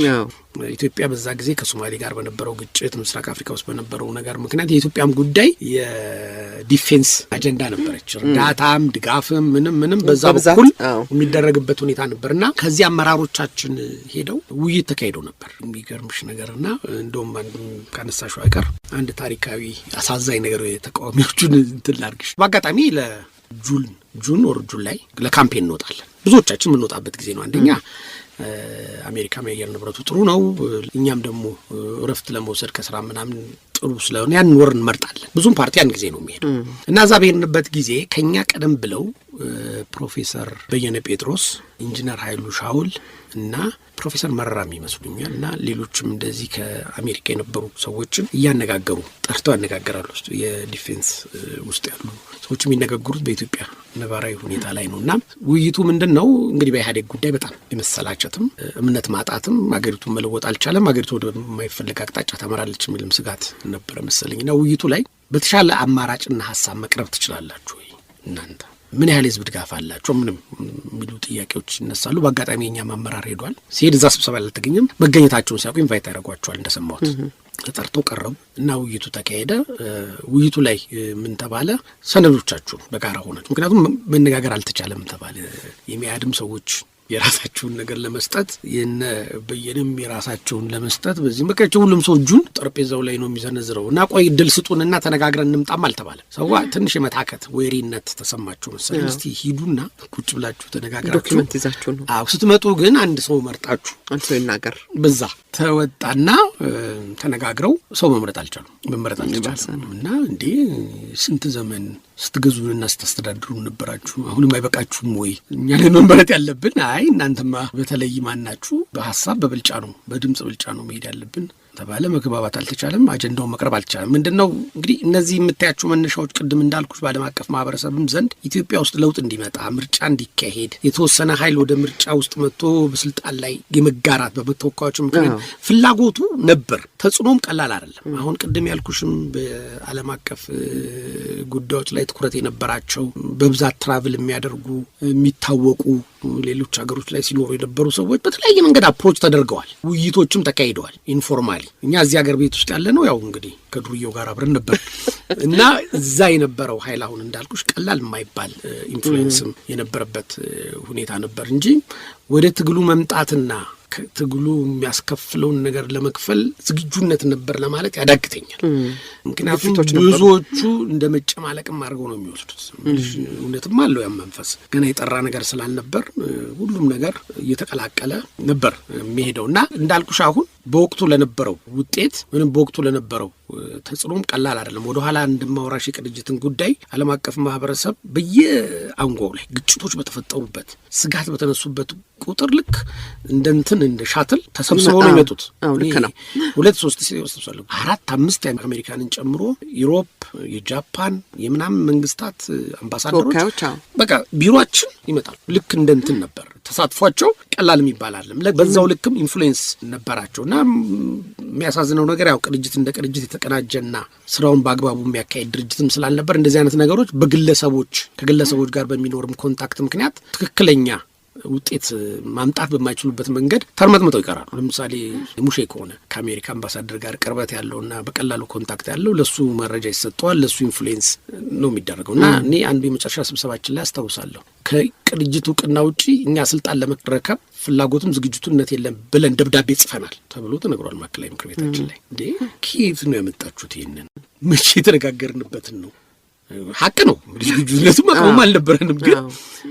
ኢትዮጵያ በዛ ጊዜ ከሶማሌ ጋር በነበረው ግጭት፣ ምስራቅ አፍሪካ ውስጥ በነበረው ነገር ምክንያት የኢትዮጵያም ጉዳይ የዲፌንስ አጀንዳ ነበረች። እርዳታም ድጋፍም ምንም በዛ በኩል የሚደረግበት ሁኔታ ነበርና ከዚህ አመራሮቻችን ሄደው ውይይት ተካሂደው ነበር። የሚገርምሽ ነገርና እንደውም አንዱ ካነሳሹ አይቀር አንድ ታሪካዊ አሳዛኝ ነገር የተቃዋሚዎቹን እንትን ላድርግሽ። በአጋጣሚ ጁን ላይ ለካምፔን እንወጣለን። ብዙዎቻችን የምንወጣበት ጊዜ ነው። አንደኛ አሜሪካ የአየር ንብረቱ ጥሩ ነው፣ እኛም ደግሞ እረፍት ለመውሰድ ከስራ ምናምን ጥሩ ስለሆነ ያን ወር እንመርጣለን። ብዙም ፓርቲ ያን ጊዜ ነው የሚሄደው እና እዛ በሄድንበት ጊዜ ከኛ ቀደም ብለው ፕሮፌሰር በየነ ጴጥሮስ፣ ኢንጂነር ኃይሉ ሻውል እና ፕሮፌሰር መረራም ይመስሉኛል እና ሌሎችም እንደዚህ ከአሜሪካ የነበሩ ሰዎችን እያነጋገሩ ጠርተው ያነጋገራሉ። የዲፌንስ ውስጥ ያሉ ሰዎች የሚነጋገሩት በኢትዮጵያ ነባራዊ ሁኔታ ላይ ነው እና ውይይቱ ምንድን ነው እንግዲህ በኢህአዴግ ጉዳይ በጣም የመሰላቸትም እምነት ማጣትም አገሪቱን መለወጥ አልቻለም፣ አገሪቱ ወደማይፈለግ አቅጣጫ ታመራለች የሚልም ስጋት ነበረ መሰለኝ እና ውይይቱ ላይ በተሻለ አማራጭና ሀሳብ መቅረብ ትችላላችሁ ወይ እናንተ ምን ያህል ህዝብ ድጋፍ አላቸው ምንም የሚሉ ጥያቄዎች ይነሳሉ። በአጋጣሚ የኛ አመራር ሄዷል። ሲሄድ እዛ ስብሰባ ላይ አልተገኘም። መገኘታቸውን ሲያውቁ ኢንቫይት ያደርጓቸዋል እንደሰማሁት። ተጠርተው ቀረቡ እና ውይይቱ ተካሄደ። ውይይቱ ላይ ምን ተባለ? ሰነዶቻችሁ በጋራ ሆናችሁ፣ ምክንያቱም መነጋገር አልተቻለም ተባለ። የሚያድም ሰዎች የራሳቸውን ነገር ለመስጠት የነ በየንም የራሳቸውን ለመስጠት በዚህ መከቸው ሁሉም ሰው እጁን ጠረጴዛው ላይ ነው የሚዘነዝረው እና ቆይ ድል ስጡንና ተነጋግረን እንምጣም አልተባለም። ሰው ትንሽ የመታከት ወሬነት ተሰማቸው መሰለኝ። እስቲ ሂዱና ቁጭ ብላችሁ ተነጋግራችሁ ዶክመንት ይዛችሁ ነው። ስትመጡ ግን አንድ ሰው መርጣችሁ አንድ ሰው ይናገር። በዛ ተወጣና ተነጋግረው ሰው መምረጥ አልቻሉም። እና እንዴ ስንት ዘመን ስትገዙንና ስታስተዳድሩ ነበራችሁ፣ አሁንም አይበቃችሁም ወይ? እኛ ነን መመረጥ ያለብን። አይ እናንተማ በተለይ ማናችሁ በሀሳብ በብልጫ ነው በድምጽ ብልጫ ነው መሄድ ያለብን ተባለ። መግባባት አልተቻለም። አጀንዳውን መቅረብ አልተቻለም። ምንድነው እንግዲህ እነዚህ የምታያቸው መነሻዎች ቅድም እንዳልኩሽ በዓለም አቀፍ ማህበረሰብም ዘንድ ኢትዮጵያ ውስጥ ለውጥ እንዲመጣ ምርጫ እንዲካሄድ የተወሰነ ኃይል ወደ ምርጫ ውስጥ መጥቶ በስልጣን ላይ የመጋራት በተወካዮች ምክንያት ፍላጎቱ ነበር። ተጽዕኖም ቀላል አይደለም። አሁን ቅድም ያልኩሽም በዓለም አቀፍ ጉዳዮች ላይ ትኩረት የነበራቸው በብዛት ትራቭል የሚያደርጉ የሚታወቁ ሌሎች ሀገሮች ላይ ሲኖሩ የነበሩ ሰዎች በተለያየ መንገድ አፕሮች ተደርገዋል። ውይይቶችም ተካሂደዋል ኢንፎርማሊ። እኛ እዚህ ሀገር ቤት ውስጥ ያለ ነው ያው እንግዲህ ከዱርዬው ጋር አብረን ነበር እና እዛ የነበረው ኃይል አሁን እንዳልኩሽ ቀላል የማይባል ኢንፍሉዌንስም የነበረበት ሁኔታ ነበር እንጂ ወደ ትግሉ መምጣትና ትግሉ የሚያስከፍለውን ነገር ለመክፈል ዝግጁነት ነበር ለማለት ያዳግተኛል። ምክንያቱም ብዙዎቹ እንደ መጨማለቅም አድርገው ነው የሚወስዱት። እውነትም አለው ያ መንፈስ ገና የጠራ ነገር ስላልነበር ሁሉም ነገር እየተቀላቀለ ነበር የሚሄደው እና እንዳልኩሽ አሁን በወቅቱ ለነበረው ውጤት ወይም በወቅቱ ለነበረው ተጽዕኖም ቀላል አይደለም። ወደ ኋላ እንደማወራሽ የቅንጅትን ጉዳይ ዓለም አቀፍ ማህበረሰብ በየአንጓው ላይ ግጭቶች በተፈጠሩበት ስጋት በተነሱበት ቁጥር ልክ እንደ ሻትል ተሰብስበው ነው የሚመጡት። ልክ ነው። 2-3 ሲወስዱ 4-5 አሜሪካንን ጨምሮ ዩሮፕ፣ የጃፓን የምናምን መንግስታት አምባሳደሮች በቃ ቢሮአችን ይመጣሉ። ልክ እንትን ነበር ተሳትፏቸው ቀላል የሚባል አይደለም። በዛው ልክም ኢንፍሉዌንስ ነበራቸው እና የሚያሳዝነው ነገር ያው ቅንጅት እንደ ቅንጅት የተቀናጀና ስራውን በአግባቡ የሚያካሄድ ድርጅትም ስላልነበር እንደዚህ አይነት ነገሮች ከግለሰቦች ጋር በሚኖርም ኮንታክት ምክንያት ትክክለኛ ውጤት ማምጣት በማይችሉበት መንገድ ተርመጥምጠው ይቀራሉ። ለምሳሌ ሙሼ ከሆነ ከአሜሪካ አምባሳደር ጋር ቅርበት ያለውና በቀላሉ ኮንታክት ያለው ለሱ መረጃ ይሰጠዋል፣ ለሱ ኢንፍሉዌንስ ነው የሚደረገው እና እኔ አንዱ የመጨረሻ ስብሰባችን ላይ አስታውሳለሁ ከቅንጅት እውቅና ውጪ እኛ ስልጣን ለመረከብ ፍላጎትም ዝግጅቱነት የለም ብለን ደብዳቤ ጽፈናል ተብሎ ተነግሯል። ማዕከላዊ ምክር ቤታችን ላይ እንዴ ከየት ነው ያመጣችሁት? ይሄንን መቼ የተነጋገርንበትን ነው? ሀቅ ነው። ዝግጁነቱም አቅሙም አልነበረንም። ግን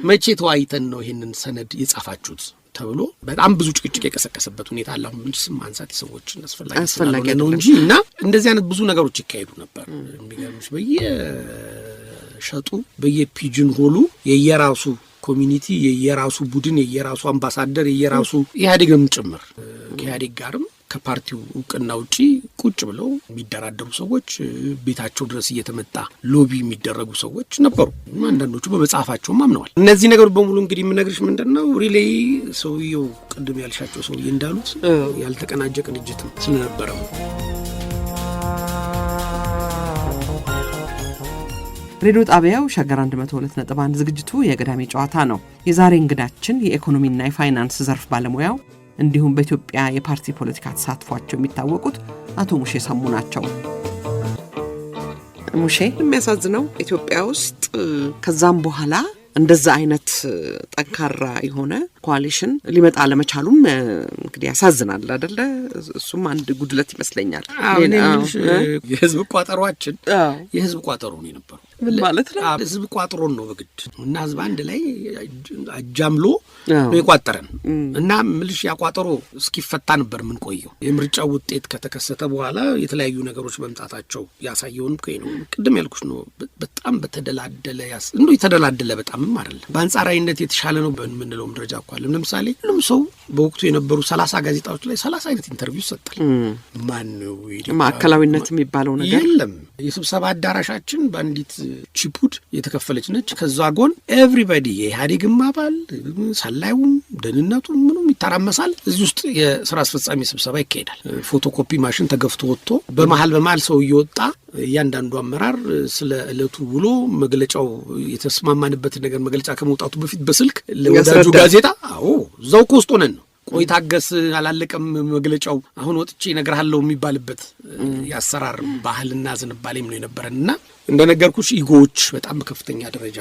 መቼ ተዋይተን ነው ይሄንን ሰነድ የጻፋችሁት ተብሎ በጣም ብዙ ጭቅጭቅ የቀሰቀሰበት ሁኔታ አለ። አሁን ስም ማንሳት ሰዎችን አስፈላጊ ነው እንጂ እና እንደዚህ አይነት ብዙ ነገሮች ይካሄዱ ነበር። የሚገርምሽ በየሸጡ በየፒጅን ሆሉ የየራሱ ኮሚኒቲ የየራሱ ቡድን የየራሱ አምባሳደር የየራሱ ኢህአዴግም ጭምር ከኢህአዴግ ጋርም ከፓርቲው እውቅና ውጪ ቁጭ ብለው የሚደራደሩ ሰዎች ቤታቸው ድረስ እየተመጣ ሎቢ የሚደረጉ ሰዎች ነበሩ። አንዳንዶቹ በመጽሐፋቸውም አምነዋል። እነዚህ ነገሮች በሙሉ እንግዲህ የምነግርሽ ምንድነው ሪሌይ ሰውየው ቅድም ያልሻቸው ሰውዬ እንዳሉት ያልተቀናጀ ቅንጅት ስለነበረ ነው። ሬዲዮ ጣቢያው ሸገር 102.1 ዝግጅቱ የቅዳሜ ጨዋታ ነው። የዛሬ እንግዳችን የኢኮኖሚና የፋይናንስ ዘርፍ ባለሙያው እንዲሁም በኢትዮጵያ የፓርቲ ፖለቲካ ተሳትፏቸው የሚታወቁት አቶ ሙሼ ሰሙ ናቸው። ሙሼ የሚያሳዝነው ኢትዮጵያ ውስጥ ከዛም በኋላ እንደዛ አይነት ጠንካራ የሆነ ኮአሊሽን ሊመጣ ለመቻሉም እንግዲህ ያሳዝናል አይደለ? እሱም አንድ ጉድለት ይመስለኛል። የህዝብ ቋጠሯችን የህዝብ ቋጠሮ ነው የነበረው። ምን ማለት ነው? ህዝብ ቋጠሮን ነው በግድ እና ህዝብ አንድ ላይ አጃምሎ ነው የቋጠረን እና ምልሽ ያቋጠሮ እስኪፈታ ነበር ምን ቆየው። የምርጫው ውጤት ከተከሰተ በኋላ የተለያዩ ነገሮች መምጣታቸው ያሳየውን ነው። ቅድም ያልኩሽ ነው። በጣም በተደላደለ እንደው የተደላደለ በጣምም አይደለም፣ በአንጻራዊነት የተሻለ ነው በምንለውም ደረጃ አቋለም። ለምሳሌ ሁሉም ሰው በወቅቱ የነበሩ 30 ጋዜጣዎች ላይ 30 አይነት ኢንተርቪው ሰጣል። ማን ነው ማዕከላዊነት የሚባለው ነገር የለም። የስብሰባ አዳራሻችን በአንዲት ቺፑድ የተከፈለች ነች። ከዛ ጎን ኤቭሪባዲ የኢህአዴግም አባል ሰላዩም ደህንነቱም ምኑም ይተራመሳል። እዚህ ውስጥ የስራ አስፈጻሚ ስብሰባ ይካሄዳል። ፎቶኮፒ ማሽን ተገፍቶ ወጥቶ በመሃል ሰው እየወጣ እያንዳንዱ አመራር ስለ ዕለቱ ውሎ መግለጫው የተስማማንበት ነገር መግለጫ ከመውጣቱ በፊት በስልክ ለወዳጁ ጋዜጣ እዛው ኮስቶ ነን ነው ቆይ ታገስ አላለቀም መግለጫው አሁን ወጥቼ እነግርሃለሁ የሚባልበት ያሰራር ባህልና ዝንባሌም ነው የነበረንና እንደነገርኩሽ ኢጎዎች በጣም በከፍተኛ ደረጃ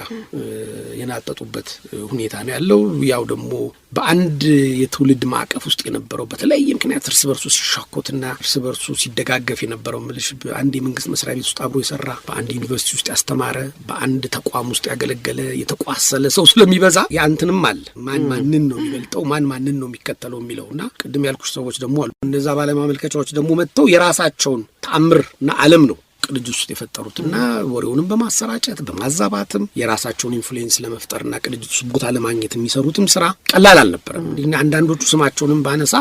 የናጠጡበት ሁኔታ ነው ያለው። ያው ደግሞ በአንድ የትውልድ ማዕቀፍ ውስጥ የነበረው በተለያየ ምክንያት እርስ በርሱ ሲሻኮትና እርስ በርሱ ሲደጋገፍ የነበረው ምልሽ በአንድ የመንግስት መስሪያ ቤት ውስጥ አብሮ የሰራ በአንድ ዩኒቨርሲቲ ውስጥ ያስተማረ በአንድ ተቋም ውስጥ ያገለገለ የተቋሰለ ሰው ስለሚበዛ ያንተንም አለ ማንን ነው የሚበልጠው ማንን ነው የሚከተለው የሚለውና ቅድም ያልኩሽ ሰዎች ደግሞ አሉ። እነዛ ባለማመልከቻዎች ደግሞ መጥተው የራሳቸውን ተአምርና ዓለም ነው ቅንጅት ውስጥ የፈጠሩትና ወሬውንም በማሰራጨት በማዛባትም የራሳቸውን ኢንፍሉዌንስ ለመፍጠርና ቅንጅት ውስጥ ቦታ ለማግኘት የሚሰሩትም ስራ ቀላል አልነበረም። አንዳንዶቹ ስማቸውንም ባነሳ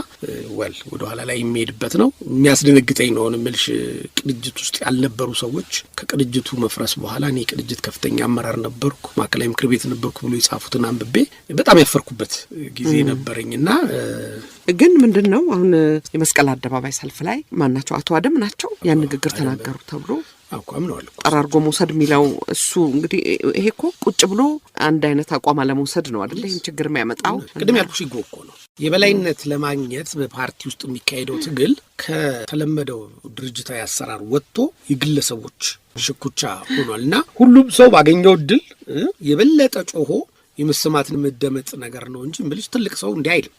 ወደ ኋላ ላይ የሚሄድበት ነው። የሚያስደነግጠኝ ነው ምልሽ ቅንጅት ውስጥ ያልነበሩ ሰዎች ከቅንጅቱ መፍረስ በኋላ እኔ ቅንጅት ከፍተኛ አመራር ነበርኩ ማዕከላዊ ምክር ቤት ነበርኩ ብሎ የጻፉትን አንብቤ በጣም ያፈርኩበት ጊዜ ነበረኝና ግን ምንድነው አሁን የመስቀል አደባባይ ሰልፍ ላይ ማናቸው አቶ አደም ናቸው ያን ንግግር ተናገሩ ተብሎ አቋም ነው አለ ጠራርጎ መውሰድ የሚለው እሱ እንግዲህ ይሄ እኮ ቁጭ ብሎ አንድ አይነት አቋም አለመውሰድ ነው አይደል? ይሄን ችግር የሚያመጣው ቅድም ያልኩሽ ይጎ እኮ ነው። የበላይነት ለማግኘት በፓርቲ ውስጥ የሚካሄደው ትግል ከተለመደው ድርጅታዊ አሰራር ወጥቶ የግለሰቦች ሽኩቻ ሆኗልና ሁሉም ሰው ባገኘው ድል የበለጠ ጮሆ የመሰማትን መደመጥ ነገር ነው እንጂ ምልሽ ትልቅ ሰው እንዲህ አይልም።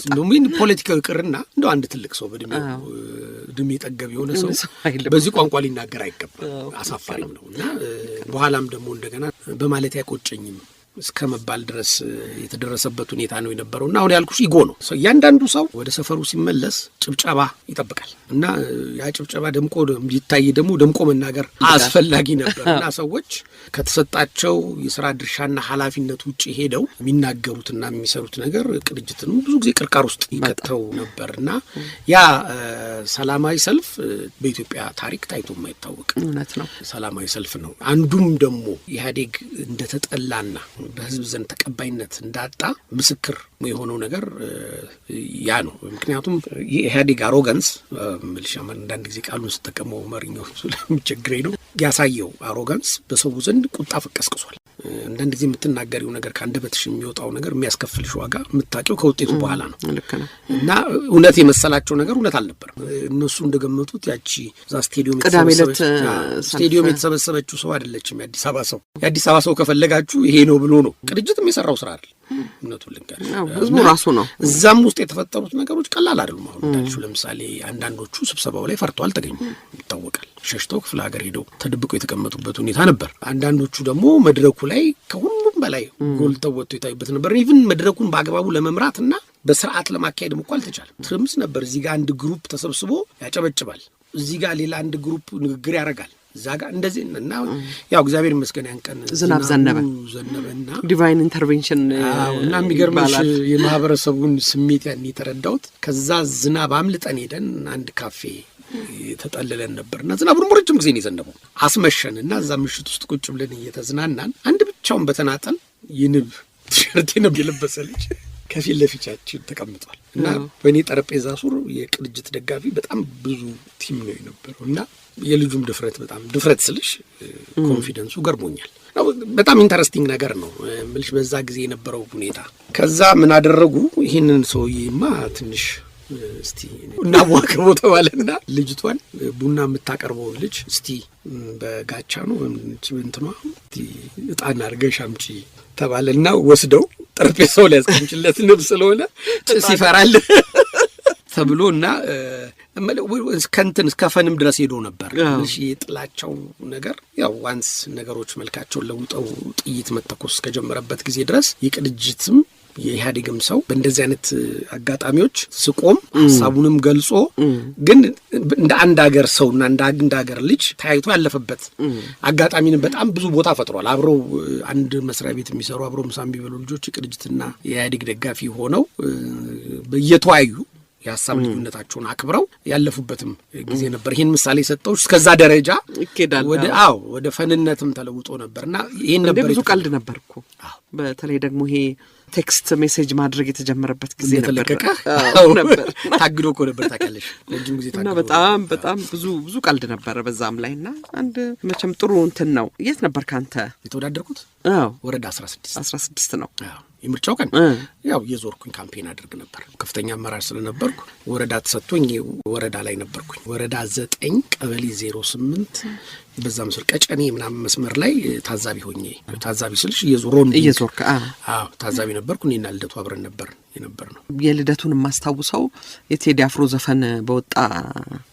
እንደውም ፖለቲካው ይቅርና እንደው አንድ ትልቅ ሰው በእድሜ ጠገብ የሆነ ሰው በዚህ ቋንቋ ሊናገር አይገባም። አሳፋሪም ነውና በኋላም ደግሞ እንደገና በማለት አይቆጨኝም እስከ መባል ድረስ የተደረሰበት ሁኔታ ነው የነበረውና አሁን ያልኩሽ ኢጎ ነው። እያንዳንዱ ሰው ወደ ሰፈሩ ሲመለስ ጭብጨባ ይጠብቃል እና ያ ጭብጨባ ደምቆ ይታይ ደግሞ ደምቆ መናገር አስፈላጊ ነበርና ሰዎች ከተሰጣቸው የሥራ ድርሻና ኃላፊነት ውጪ ሄደው የሚናገሩትና የሚሰሩት ነገር ቅንጅትን ብዙ ጊዜ ቅርቃር ውስጥ ይከተው ነበርና ያ ሰላማዊ ሰልፍ በኢትዮጵያ ታሪክ ታይቶ የማይታወቅ እውነት ነው። ሰላማዊ ሰልፍ ነው። አንዱም ደግሞ ኢህአዴግ እንደተጠላና በህዝብ ዘንድ ተቀባይነት እንዳጣ ምስክር የሆነው ነገር ያ ነው። ምክንያቱም የኢህአዴግ አሮጋንስ ምልሻማ አንዳንድ ጊዜ ቃሉን ስተቀመው መሪኛው ስለሚቸግረኝ ነው ያሳየው አሮጋንስ በሰው ዘንድ ቁጣ ፈቀስቅሷል። አንዳንድ ጊዜ የምትናገሪው ነገር ከአንደበትሽ የሚወጣው ነገር የሚያስከፍልሽ ዋጋ የምታውቂው ከውጤቱ በኋላ ነው። እና እውነት የመሰላቸው ነገር እውነት አልነበረም። እነሱ እንደገመቱት ያቺ እዛ ስቴዲየም የተሰበሰበችው ሰው አይደለችም የአዲስ አበባ ሰው። የአዲስ አበባ ሰው ከፈለጋችሁ ይሄ ነው ብሎ ነው ቅንጅትም የሰራው ስራ አይደል። እውነቱን ልንገርሽ ህዝቡ ራሱ ነው። እዛም ውስጥ የተፈጠሩት ነገሮች ቀላል አይደሉም። አሁን እንዳልሽው ለምሳሌ አንዳንዶቹ ስብሰባው ላይ ፈርተው አልተገኙም ይታወቃል። ሸሽተው ክፍለ ሀገር ሄደው ተደብቀው የተቀመጡበት ሁኔታ ነበር። አንዳንዶቹ ደግሞ መድረኩ ላይ ከሁሉም በላይ ጎልተው ወጥተው የታዩበት ነበር። ኢቭን መድረኩን በአግባቡ ለመምራትና በስርዓት ለማካሄድም እኮ አልተቻለም። ትርምስ ነበር። እዚህ ጋር አንድ ግሩፕ ተሰብስቦ ያጨበጭባል፣ እዚህ ጋር ሌላ አንድ ግሩፕ ንግግር ያደርጋል፣ እዛ ጋር እንደዚህ እና ያው እግዚአብሔር ይመስገን ያን ቀን ዝናብ ዘነበና ዲቫይን ኢንተርቬንሽን እና የሚገርምሽ የማህበረሰቡን ስሜት ያን የተረዳሁት ከዛ ዝናብ አምልጠን ሄደን አንድ ካፌ ተጠልለን ነበርና ዝናቡን ረጅም ጊዜ ነው የዘነበው። አስመሸንና እዛ ምሽት ውስጥ ቁጭ ብለን እየተዝናናን አንድ ብቻውን በተናጠል የንብ ቲሸርት ነው የለበሰ ልጅ ከፊት ለፊታችን ተቀምጧል እና በእኔ ጠረጴዛ ሱር የቅንጅት ደጋፊ በጣም ብዙ ቲም ነው የነበረው እና የልጁም ድፍረት ስልሽ ኮንፊደንሱ ገርሞኛል። በጣም ኢንተረስቲንግ ነገር ነው ምልሽ በዛ ጊዜ የነበረው ሁኔታ። ከዛ ምን አደረጉ? ይህንን ሰውዬማ ትንሽ እስቲ እናዋክበው ተባለና ልጅቷን ቡና የምታቀርበው ልጅ እስቲ በጋቻ ነው እንትኗ እጣን አድርገሽ አምጪ ተባለና ወስደው ጠረጴዛው ላይ ያስቀምጭለት ንብ ስለሆነ ጭስ ይፈራል ተብሎና እስከ ፈንም ድረስ ሄዶ ነበር። እሺ የጥላቸው ነገር ያው ዋንስ ነገሮች መልካቸውን ለውጠው ጥይት መተኮስ ከጀመረበት ጊዜ ድረስ የቅንጅትም የኢህአዴግም ሰው በእንደዚህ አይነት አጋጣሚዎች ስቆም ሀሳቡንም ገልጾ ግን እንደ አንድ ሀገር ሰውና እንደ አንድ ሀገር ልጅ ተያይቶ ያለፈበት አጋጣሚን በጣም ብዙ ቦታ ፈጥሯል። አብረው አንድ መስሪያ ቤት የሚሰሩ አብረው ምሳ የሚበሉ ልጆች የቅንጅትና የኢህአዴግ ደጋፊ ሆነው እየተወያዩ የሀሳብ ልዩነታቸውን አክብረው ያለፉበትም ጊዜ ነበር። ይህን ምሳሌ ሰጠው እስከዛ ደረጃ ይኬዳል ወደ ፈንነትም ተለውጦ ነበርና ይሄን ነበር። ብዙ ቀልድ ነበር እኮ በተለይ ደግሞ ይሄ ቴክስት ሜሴጅ ማድረግ የተጀመረበት ጊዜ ነበር። ታግዶ እኮ ነበር ታውቂያለሽ፣ ረጅም ጊዜ ታግዶ በጣም ብዙ ቀልድ ነበር በዛም ላይና አንድ መቼም ጥሩ እንትን ነው። የት ነበር ካንተ የተወዳደርኩት? ወረዳ 16 ነው የምርጫው ቀን። ያው የዞርኩኝ ካምፔን አድርግ ነበር። ከፍተኛ አመራር ስለነበርኩ ወረዳ ተሰጥቶኝ ወረዳ ላይ ነበርኩኝ። ወረዳ 9 ቀበሌ 08 በዛ መስር ቀጨኔ ምናምን መስመር ላይ ታዛቢ ሆኜ ታዛቢ ስልሽ እየዞርክ ታዛቢ ነበርኩ። እኔና ልደቱ አብረን ነበር የነበርነው። የልደቱን የማስታውሰው የቴዲ አፍሮ ዘፈን በወጣ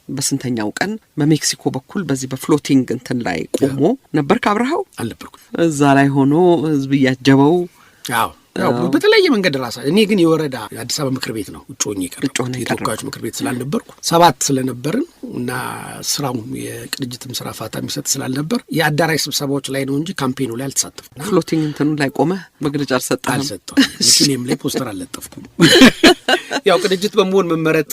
በስንተኛው ቀን በሜክሲኮ በኩል በዚህ በፍሎቲንግ እንትን ላይ ቆሞ ነበር። ካብረሃው አልነበርኩ። እዛ ላይ ሆኖ ህዝብ እያጀበው ያው በተለያየ መንገድ ራሳ እኔ ግን የወረዳ አዲስ አበባ ምክር ቤት ነው ውጮኝ የተወካዮች ምክር ቤት ስላልነበርኩ 7 ስለነበርን እና ስራው የቅንጅትም ስራ ፋታ የሚሰጥ ስላልነበር የአዳራሽ ስብሰባዎች ላይ ነው እንጂ ካምፔኑ ላይ አልተሳተፍኩም። ፍሎቲንግ እንትኑ ላይ ቆመ መግለጫ አልሰጠም። እኔም ላይ ፖስተር አልለጠፍኩም። ያው ቅንጅት በመሆን መመረጥ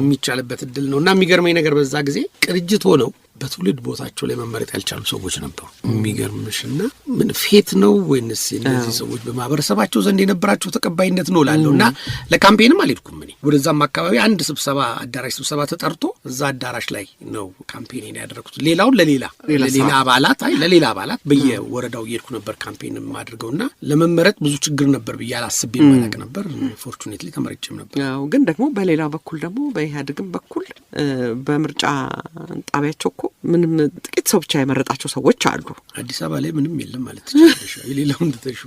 የሚቻልበት እድል ነው እና የሚገርመኝ ነገር በዛ ጊዜ ቅንጅት ሆነው በትውልድ ቦታቸው ላይ መመረጥ ያልቻሉ ሰዎች ነበሩ። የሚገርምሽና ምን ፌት ነው ወይንስ እነዚህ ሰዎች በማህበረሰባቸው ዘንድ የነበራቸው ተቀባይነት ነው ላለው እና ለካምፔንም አልሄድኩም። እኔ ወደዛም አካባቢ አንድ ስብሰባ አዳራሽ ስብሰባ ተጠርቶ እዛ አዳራሽ ላይ ነው ካምፔን ያደረኩት። ሌላውን ለሌላ አባላት በየወረዳው እየሄድኩ ነበር ካምፔን ማድርገውና ለመመረጥ ብዙ ችግር ነበር ብዬ አላስቤ ማለቅ ነበር። ፎርቹኔትሊ ተመርጬም ነበር። ያው ግን ደግሞ በሌላ በኩል ደግሞ በኢህአዴግም በኩል በምርጫ ጣቢያቸው እኮ ምንም ጥቂት ሰው ብቻ የመረጣቸው ሰዎች አሉ። አዲስ አበባ ላይ ምንም የለም ማለት ትችላለሽ። የሌላውን ተተሹ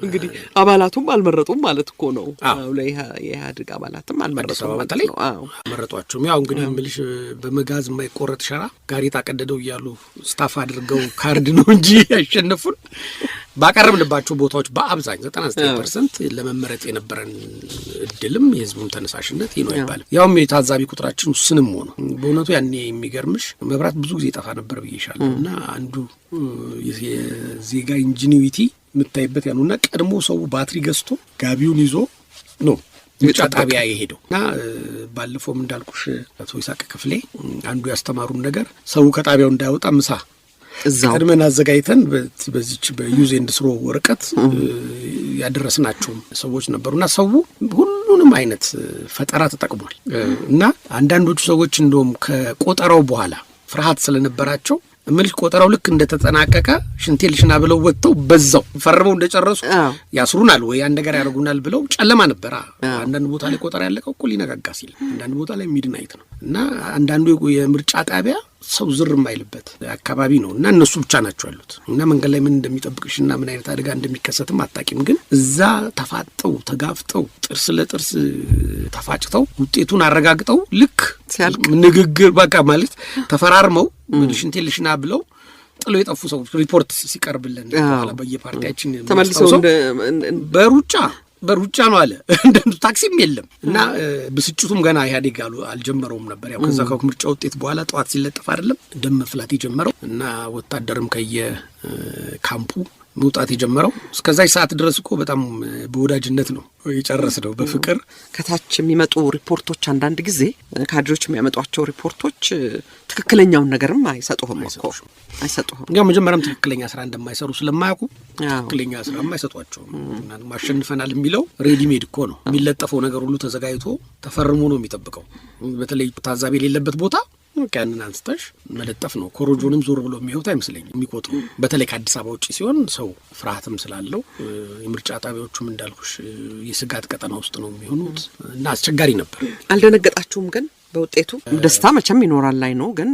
እንግዲህ አባላቱም አልመረጡም ማለት እኮ ነው። የኢህአዴግ አባላትም አልመረጡም ማለት ነው። መረጧቸውም ያው እንግዲህ ምልሽ በመጋዝ የማይቆረጥ ሸራ ጋሬጣ ቀደደው እያሉ ስታፍ አድርገው ካርድ ነው እንጂ ያሸነፉን ባቀረብንባቸው ቦታዎች በአብዛኛው 99% ለመመረጥ የነበረን እድልም የህዝቡም ተነሳሽነት ይኖ ይባላል። ያውም የታዛቢ ቁጥራችን ውስንም ሆነ በእውነቱ ያኔ የሚገርምሽ መብራት ብዙ ጊዜ ጠፋ ነበር ብዬሻለሁ እና አንዱ የዜጋ ኢንጂኒዊቲ የምታይበት ያኑና ቀድሞ ሰው ባትሪ ገዝቶ ጋቢውን ይዞ ነው ምርጫ ጣቢያ የሄደው እና ባለፈውም እንዳልኩሽ አቶ ይሳቅ ክፍሌ አንዱ ያስተማሩን ነገር ሰው ከጣቢያው እንዳይወጣ ምሳ ቀድመን አዘጋጅተን በዚች በዩዝ ኤንድ ስሮ ወረቀት ያደረስናቸው ሰዎች ነበሩና ሰው ሁሉንም አይነት ፈጠራ ተጠቅሟል እና አንዳንዶቹ ሰዎች እንደውም ከቆጠራው በኋላ ፍርሃት ስለነበራቸው ምልሽ ቆጠራው ልክ እንደተጠናቀቀ ሽንቴልሽና ብለው ወጥተው በዛው ፈርመው እንደጨረሱ ያስሩናል ወይ አንድ ነገር ያደርጉናል ብለው ጨለማ ነበር። አንዳንድ ቦታ ላይ ቆጠራ ያለቀው እኮ ሊነጋጋ ሲል፣ አንዳንድ ቦታ ላይ ሚድናይት ነው እና አንዳንዱ የምርጫ ጣቢያ ሰው ዝር የማይልበት አካባቢ ነው እና እነሱ ብቻ ናቸው ያሉት እና መንገድ ላይ ምን እንደሚጠብቅሽና ምን አይነት አደጋ እንደሚከሰትም አጣቂም። ግን እዛ ተፋጠው ተጋፍጠው ጥርስ ለጥርስ ተፋጭተው ውጤቱን አረጋግጠው ልክ ንግግር በቃ ማለት ተፈራርመው ሽንቴልሽና ብለው ጥለው የጠፉ ሰዎች ሪፖርት ሲቀርብልን በኋላ በየፓርቲያችን ተመልሰው በሩጫ በሩጫ ነው አለ እንደንቱ ታክሲም የለም እና ብስጭቱም ገና ኢህአዴግ አልጀመረውም ነበር። ያው ከዛ ከምርጫ ውጤት በኋላ ጠዋት ሲለጠፍ አይደለም ደም መፍላት የጀመረው እና ወታደርም ካምፑ መውጣት የጀመረው። እስከዛች ሰዓት ድረስ እኮ በጣም በወዳጅነት ነው የጨረስነው በፍቅር። ከታች የሚመጡ ሪፖርቶች አንዳንድ ጊዜ ካድሬዎች የሚያመጧቸው ሪፖርቶች ትክክለኛውን ነገርም አይሰጡህም እኮ አይሰጡህም። ያው መጀመሪያም ትክክለኛ ስራ እንደማይሰሩ ስለማያውቁ ትክክለኛ ስራ የማይሰጧቸው ማሸንፈናል የሚለው ሬዲሜድ እኮ ነው የሚለጠፈው ነገር ሁሉ ተዘጋጅቶ ተፈርሞ ነው የሚጠብቀው። በተለይ ታዛቢ የሌለበት ቦታ ያንን አንስተሽ መለጠፍ ነው። ኮሮጆንም ዞር ብሎ የሚያዩት አይመስለኝም የሚቆጥሩ። በተለይ ከአዲስ አበባ ውጭ ሲሆን ሰው ፍርሃትም ስላለው የምርጫ ጣቢያዎቹም እንዳልኩሽ የስጋት ቀጠና ውስጥ ነው የሚሆኑት እና አስቸጋሪ ነበር። አልደነገጣችሁም ግን በውጤቱ? ደስታ መቼም ይኖራል ላይ ነው ግን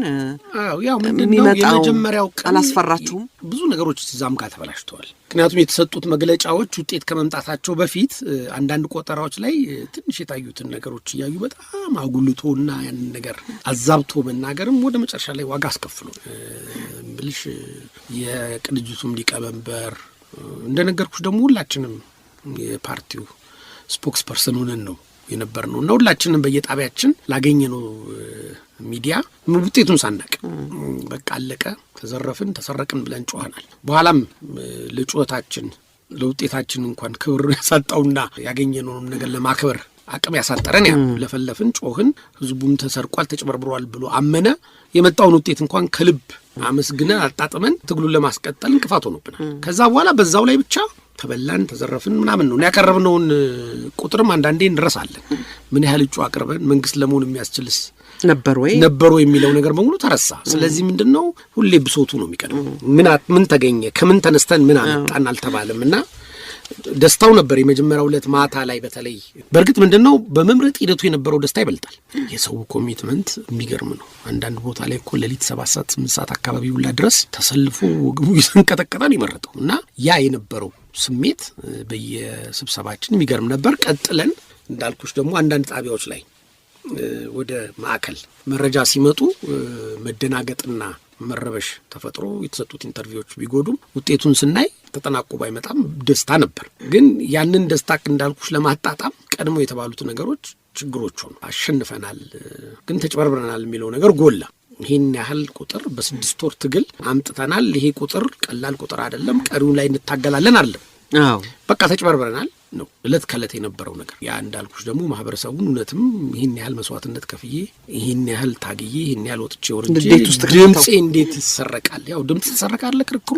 ያው ምንድነው የመጀመሪያው ቀን አላስፈራችሁም? ብዙ ነገሮች እዛም ጋር ተበላሽተዋል። ምክንያቱም የተሰጡት መግለጫዎች ውጤት ከመምጣታቸው በፊት አንዳንድ ቆጠራዎች ላይ ትንሽ የታዩትን ነገሮች እያዩ በጣም አጉልቶና ያንን ነገር አዛብቶ መናገርም ወደ መጨረሻ ላይ ዋጋ አስከፍሎ ብልሽ የቅንጅቱም ሊቀመንበር እንደነገርኩሽ ደግሞ ሁላችንም የፓርቲው ስፖክስ ፐርሰን ሆነን ነው የነበር ነው እና ሁላችንም በየጣቢያችን ላገኘነው ሚዲያ ውጤቱን ሳናቅ በቃ አለቀ ተዘረፍን ተሰረቅን ብለን ጮኸናል። በኋላም ለጩኸታችን ለውጤታችን እንኳን ክብር ያሳጣውና ያገኘነውን ነገር ለማክበር አቅም ያሳጠረን ያ ለፈለፍን ጮህን። ህዝቡም ተሰርቋል ተጨበርብሯል ብሎ አመነ። የመጣውን ውጤት እንኳን ከልብ አመስግነን አጣጥመን ትግሉን ለማስቀጠል እንቅፋት ሆኖብናል። ከዛ በኋላ በዛው ላይ ብቻ ተበላን ተዘረፍን ምናምን ነው ያቀረብነውን ቁጥርም አንዳንዴ እንረሳለን። ምን ያህል እጩ አቅርበን መንግስት ለመሆን የሚያስችልስ ነበሩ የሚለው ነገር በሙሉ ተረሳ። ስለዚህ ምንድነው ሁሌ ብሶቱ ነው የሚቀድመው። ምን ተገኘ ከምን ተነስተን ምን አመጣን አልተባለምና ደስታው ነበር የመጀመሪያው ዕለት ማታ ላይ በተለይ። በእርግጥ ምንድነው በመምረጥ ሂደቱ የነበረው ደስታ ይበልጣል። የሰው ኮሚትመንት የሚገርም ነው። አንዳንድ ቦታ ላይ እኮ ሌሊት 7 ሰዓት 8 ሰዓት አካባቢ ሁላ ድረስ ተሰልፎ ወግቡ ይሰንቀጠቀጣን ይመረጠው እና ያ የነበረው ስሜት በየስብሰባችን የሚገርም ነበር። ቀጥለን እንዳልኩሽ ደግሞ አንዳንድ ጣቢያዎች ላይ ወደ ማዕከል መረጃ ሲመጡ መደናገጥና መረበሽ ተፈጥሮ የተሰጡት ኢንተርቪዎች ቢጎዱም ውጤቱን ስናይ ተጠናቆ ባይመጣም ደስታ ነበር። ግን ያንን ደስታ እንዳልኩሽ ለማጣጣም ቀድሞ የተባሉት ነገሮች ችግሮች ሆኑ። አሸንፈናል ግን ተጨበርብረናል የሚለው ነገር ጎላ። ይሄን ያህል ቁጥር በ6 ወር ትግል አምጥተናል። ይሄ ቁጥር ቀላል ቁጥር አይደለም። ቀሪውን ላይ እንታገላለን አይደለም። በቃ ተጨበርብረናል ነው እለት ከእለት የነበረው ነገር። ያ እንዳልኩሽ ደግሞ ማህበረሰቡን እውነትም ይሄን ያህል መስዋዕትነት ከፍዬ ይሄን ያህል ታግዬ ይሄን ያህል ወጥቼ ወርጄ ድምጼ እንዴት ይሰረቃል? ያው ድምጽ ይሰረቃል ክርክሩ።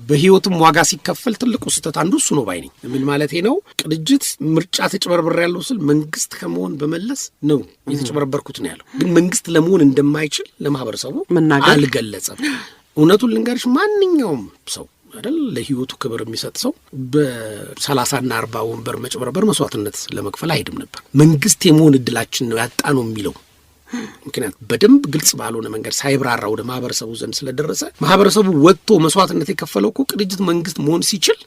በህይወትም ዋጋ ሲከፈል ትልቁ ስህተት አንዱ እሱ ነው ባይ ነኝ። ምን ማለቴ ነው? ቅንጅት ምርጫ ተጨበርብሬ ያለው ስል መንግስት ከመሆን በመለስ ነው የተጨበረበርኩት ነው ያለው። ግን መንግስት ለመሆን እንደማይችል ለማህበረሰቡ አልገለጸም። እውነቱን ልንገርሽ ማንኛውም ሰው አይደል ለህይወቱ ክብር የሚሰጥ ሰው በ30 እና 40 ወንበር መጨበርበር መስዋዕትነት ለመክፈል አይሄድም ነበር። መንግስት የመሆን እድላችን ነው ያጣ ነው የሚለው ምክንያት በደንብ ግልጽ ባልሆነ መንገድ ሳይብራራ ወደ ማህበረሰቡ ዘንድ ስለደረሰ ማህበረሰቡ ወጥቶ መስዋዕትነት የከፈለው እኮ ቅንጅት መንግስት መሆን ሲችል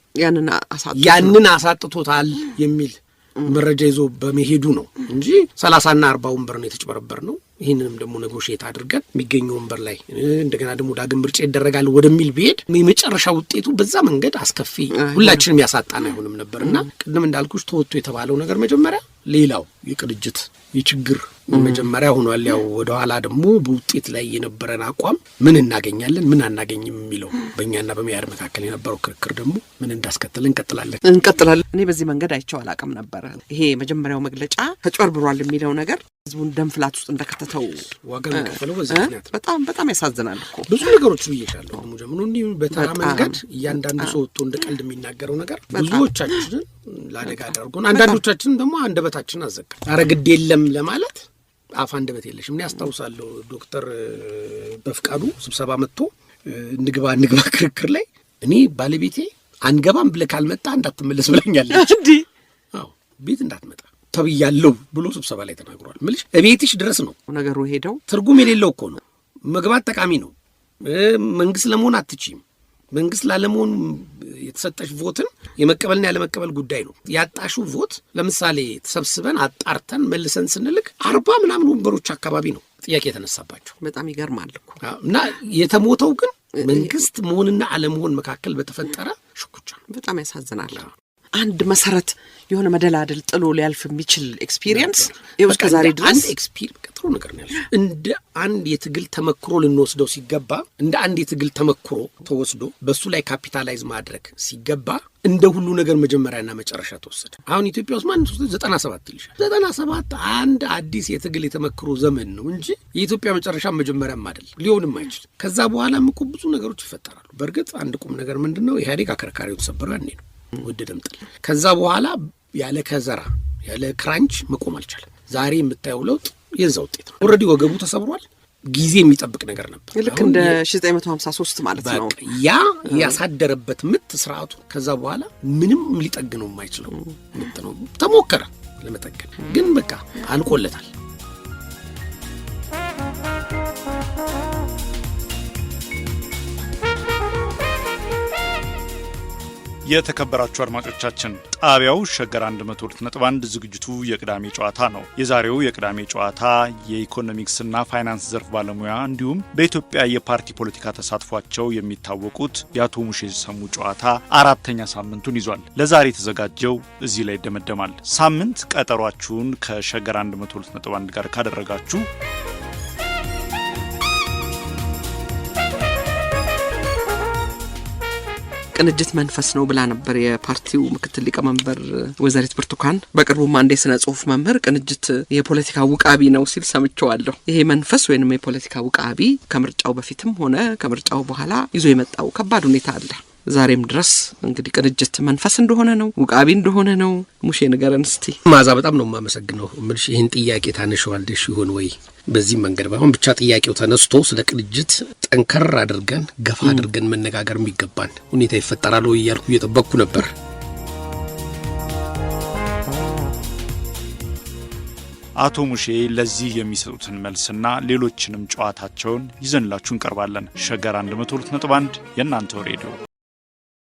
ያንን አሳጥቶታል የሚል መረጃ ይዞ በመሄዱ ነው እንጂ 30 እና 40 ወንበር ነው የተጨበረበር ነው። ይህንንም ደግሞ ኔጎሽየት አድርገን የሚገኘው ወንበር ላይ እንደገና ደግሞ ዳግም ምርጫ ይደረጋል ወደሚል ቢሄድ የመጨረሻ ውጤቱ በዛ መንገድ አስከፊ ሁላችንም ያሳጣን አይሆንም ነበርና ቅድም እንዳልኩሽ ተወጥቶ የተባለው ነገር መጀመሪያ ሌላው የቅንጅት የችግር መጀመሪያ ሆኗል። ያው ወደ ኋላ ደግሞ በውጤት ላይ የነበረን አቋም ምን እናገኛለን ምን አናገኝም የሚለው በእኛና በሚያር መካከል የነበረው ክርክር ደግሞ ምን እንዳስከተለ እንቀጥላለን። እኔ በዚህ መንገድ አይቼው አላውቅም ነበር። ይሄ መጀመሪያው መግለጫ ተጨበርብሯል የሚለው ነገር ህዝቡን ደም ፍላት ውስጥ እንደከተተው ዋጋ የሚከፈለው በዚህ ምክንያት በጣም ያሳዝናል እኮ። ብዙ ነገሮች ብዬሻለሁ ደግሞ ጀምሮ እንዲህ በተራ መንገድ እያንዳንዱ ሰው ወጥቶ እንደ ቀልድ የሚናገረው ነገር ብዙዎቻችንን ለአደጋ አድርጎን፣ አንዳንዶቻችንን ደግሞ አንደበታችንን አዘጋ። ኧረ ግድ የለም ለማለት አፍ አንደበት የለሽም። እኔ አስታውሳለሁ ዶክተር በፍቃዱ ስብሰባ መጥቶ እንግባ ክርክር ላይ እኔ ባለቤቴ አንገባም ብለህ ካልመጣ እንዳትመለስ ብለኛለች። እንዴ አዎ ቤት እንዳትመጣ ተብያለሁ ብሎ ስብሰባ ላይ ተናግሯል። ምልሽ እቤትሽ ድረስ ነው ነገሩ ሄደው ትርጉም የሌለው እኮ ነው። መግባት ጠቃሚ ነው። መንግስት ለመሆን አትችይም። መንግስት ላለመሆን የተሰጠሽ ቮትን የመቀበልና ያለመቀበል ጉዳይ ነው። ያጣሽው ቮት ለምሳሌ ተሰብስበን አጣርተን መልሰን ስንልክ 40 ምናምን ወንበሮች አካባቢ ነው ጥያቄ የተነሳባቸው። በጣም ይገርማል እኮ እና የተሞተው ግን መንግስት መሆንና አለመሆን መካከል በተፈጠረ ሽኩቻ ነው። በጣም ያሳዝናል። አንድ መሰረት የሆነ መደላደል ጥሎ ሊያልፍ የሚችል ኤክስፒሪየንስ ይኸው እስከ ዛሬ ድረስ አንድ ኤክስፒሪየንስ ጥሩ ነገር ነው ያለው። እንደ አንድ የትግል ተመክሮ ልንወስደው ሲገባ እንደ አንድ የትግል ተመክሮ ተወስዶ በሱ ላይ ካፒታላይዝ ማድረግ ሲገባ እንደ ሁሉ ነገር መጀመሪያና መጨረሻ ተወሰደ። አሁን ኢትዮጵያ ውስጥ ማን 97 ይልሻል 97 አንድ አዲስ የትግል የተመክሮ ዘመን ነው እንጂ የኢትዮጵያ መጨረሻ መጀመሪያም አይደለም፣ ሊሆንም አይችልም። ከዛ በኋላም እኮ ብዙ ነገሮች ይፈጠራሉ። በእርግጥ አንድ ቁም ነገር ምንድነው ኢህአዴግ አከርካሪው ተሰበረ ያኔ ነው ወደደም ጥል። ከዛ በኋላ ያለ ከዘራ ያለ ክራንች መቆም አልቻለም። ዛሬ የምታየው ለውጥ የዛ ውጤት ነው። ኦልሬዲ ወገቡ ተሰብሯል። ጊዜ የሚጠብቅ ነገር ነበር። ልክ እንደ 1953 ማለት ነው። ያ ያሳደረበት ምት ስርዓቱ ከዛ በኋላ ምንም ሊጠግነው የማይችለው ምት ነው። ተሞከረ ለመጠገን ግን በቃ አልቆለታል። የተከበራችሁ አድማጮቻችን ጣቢያው ሸገር 102.1 ዝግጅቱ የቅዳሜ ጨዋታ ነው። የዛሬው የቅዳሜ ጨዋታ የኢኮኖሚክስና ፋይናንስ ዘርፍ ባለሙያ እንዲሁም በኢትዮጵያ የፓርቲ ፖለቲካ ተሳትፏቸው የሚታወቁት የአቶ ሙሼ ሰሙ ጨዋታ 4ኛ ሳምንቱን ይዟል። ለዛሬ የተዘጋጀው እዚህ ላይ ይደመደማል። ሳምንት ቀጠሯችሁን ከሸገር 102.1 ጋር ካደረጋችሁ ቅንጅት መንፈስ ነው ብላ ነበር የፓርቲው ምክትል ሊቀመንበር ወይዘሪት ብርቱካን። በቅርቡም አንድ የሥነ ጽሑፍ መምህር ቅንጅት የፖለቲካ ውቃቢ ነው ሲል ሰምቼዋለሁ። ይሄ መንፈስ ወይንም የፖለቲካ ውቃቢ ከምርጫው በፊትም ሆነ ከምርጫው በኋላ ይዞ የመጣው ከባድ ሁኔታ አለ። ዛሬም ድረስ እንግዲህ ቅንጅት መንፈስ እንደሆነ ነው፣ ውቃቢ እንደሆነ ነው። ሙሼ ንገረን እስቲ። ማዛ በጣም ነው የማመሰግነው። ምንሽ ይህን ጥያቄ ታነሽዋለሽ ይሆን ወይ? በዚህ መንገድ ባይሆን ብቻ ጥያቄው ተነስቶ ስለ ቅንጅት ጠንከር አድርገን ገፋ አድርገን መነጋገር የሚገባን ሁኔታ ይፈጠራል ወይ እያልኩ እየጠበቅኩ ነበር። አቶ ሙሼ ለዚህ የሚሰጡትን መልስና ሌሎችንም ጨዋታቸውን ይዘንላችሁ እንቀርባለን። ሸገር 102.1 የእናንተው ሬዲዮ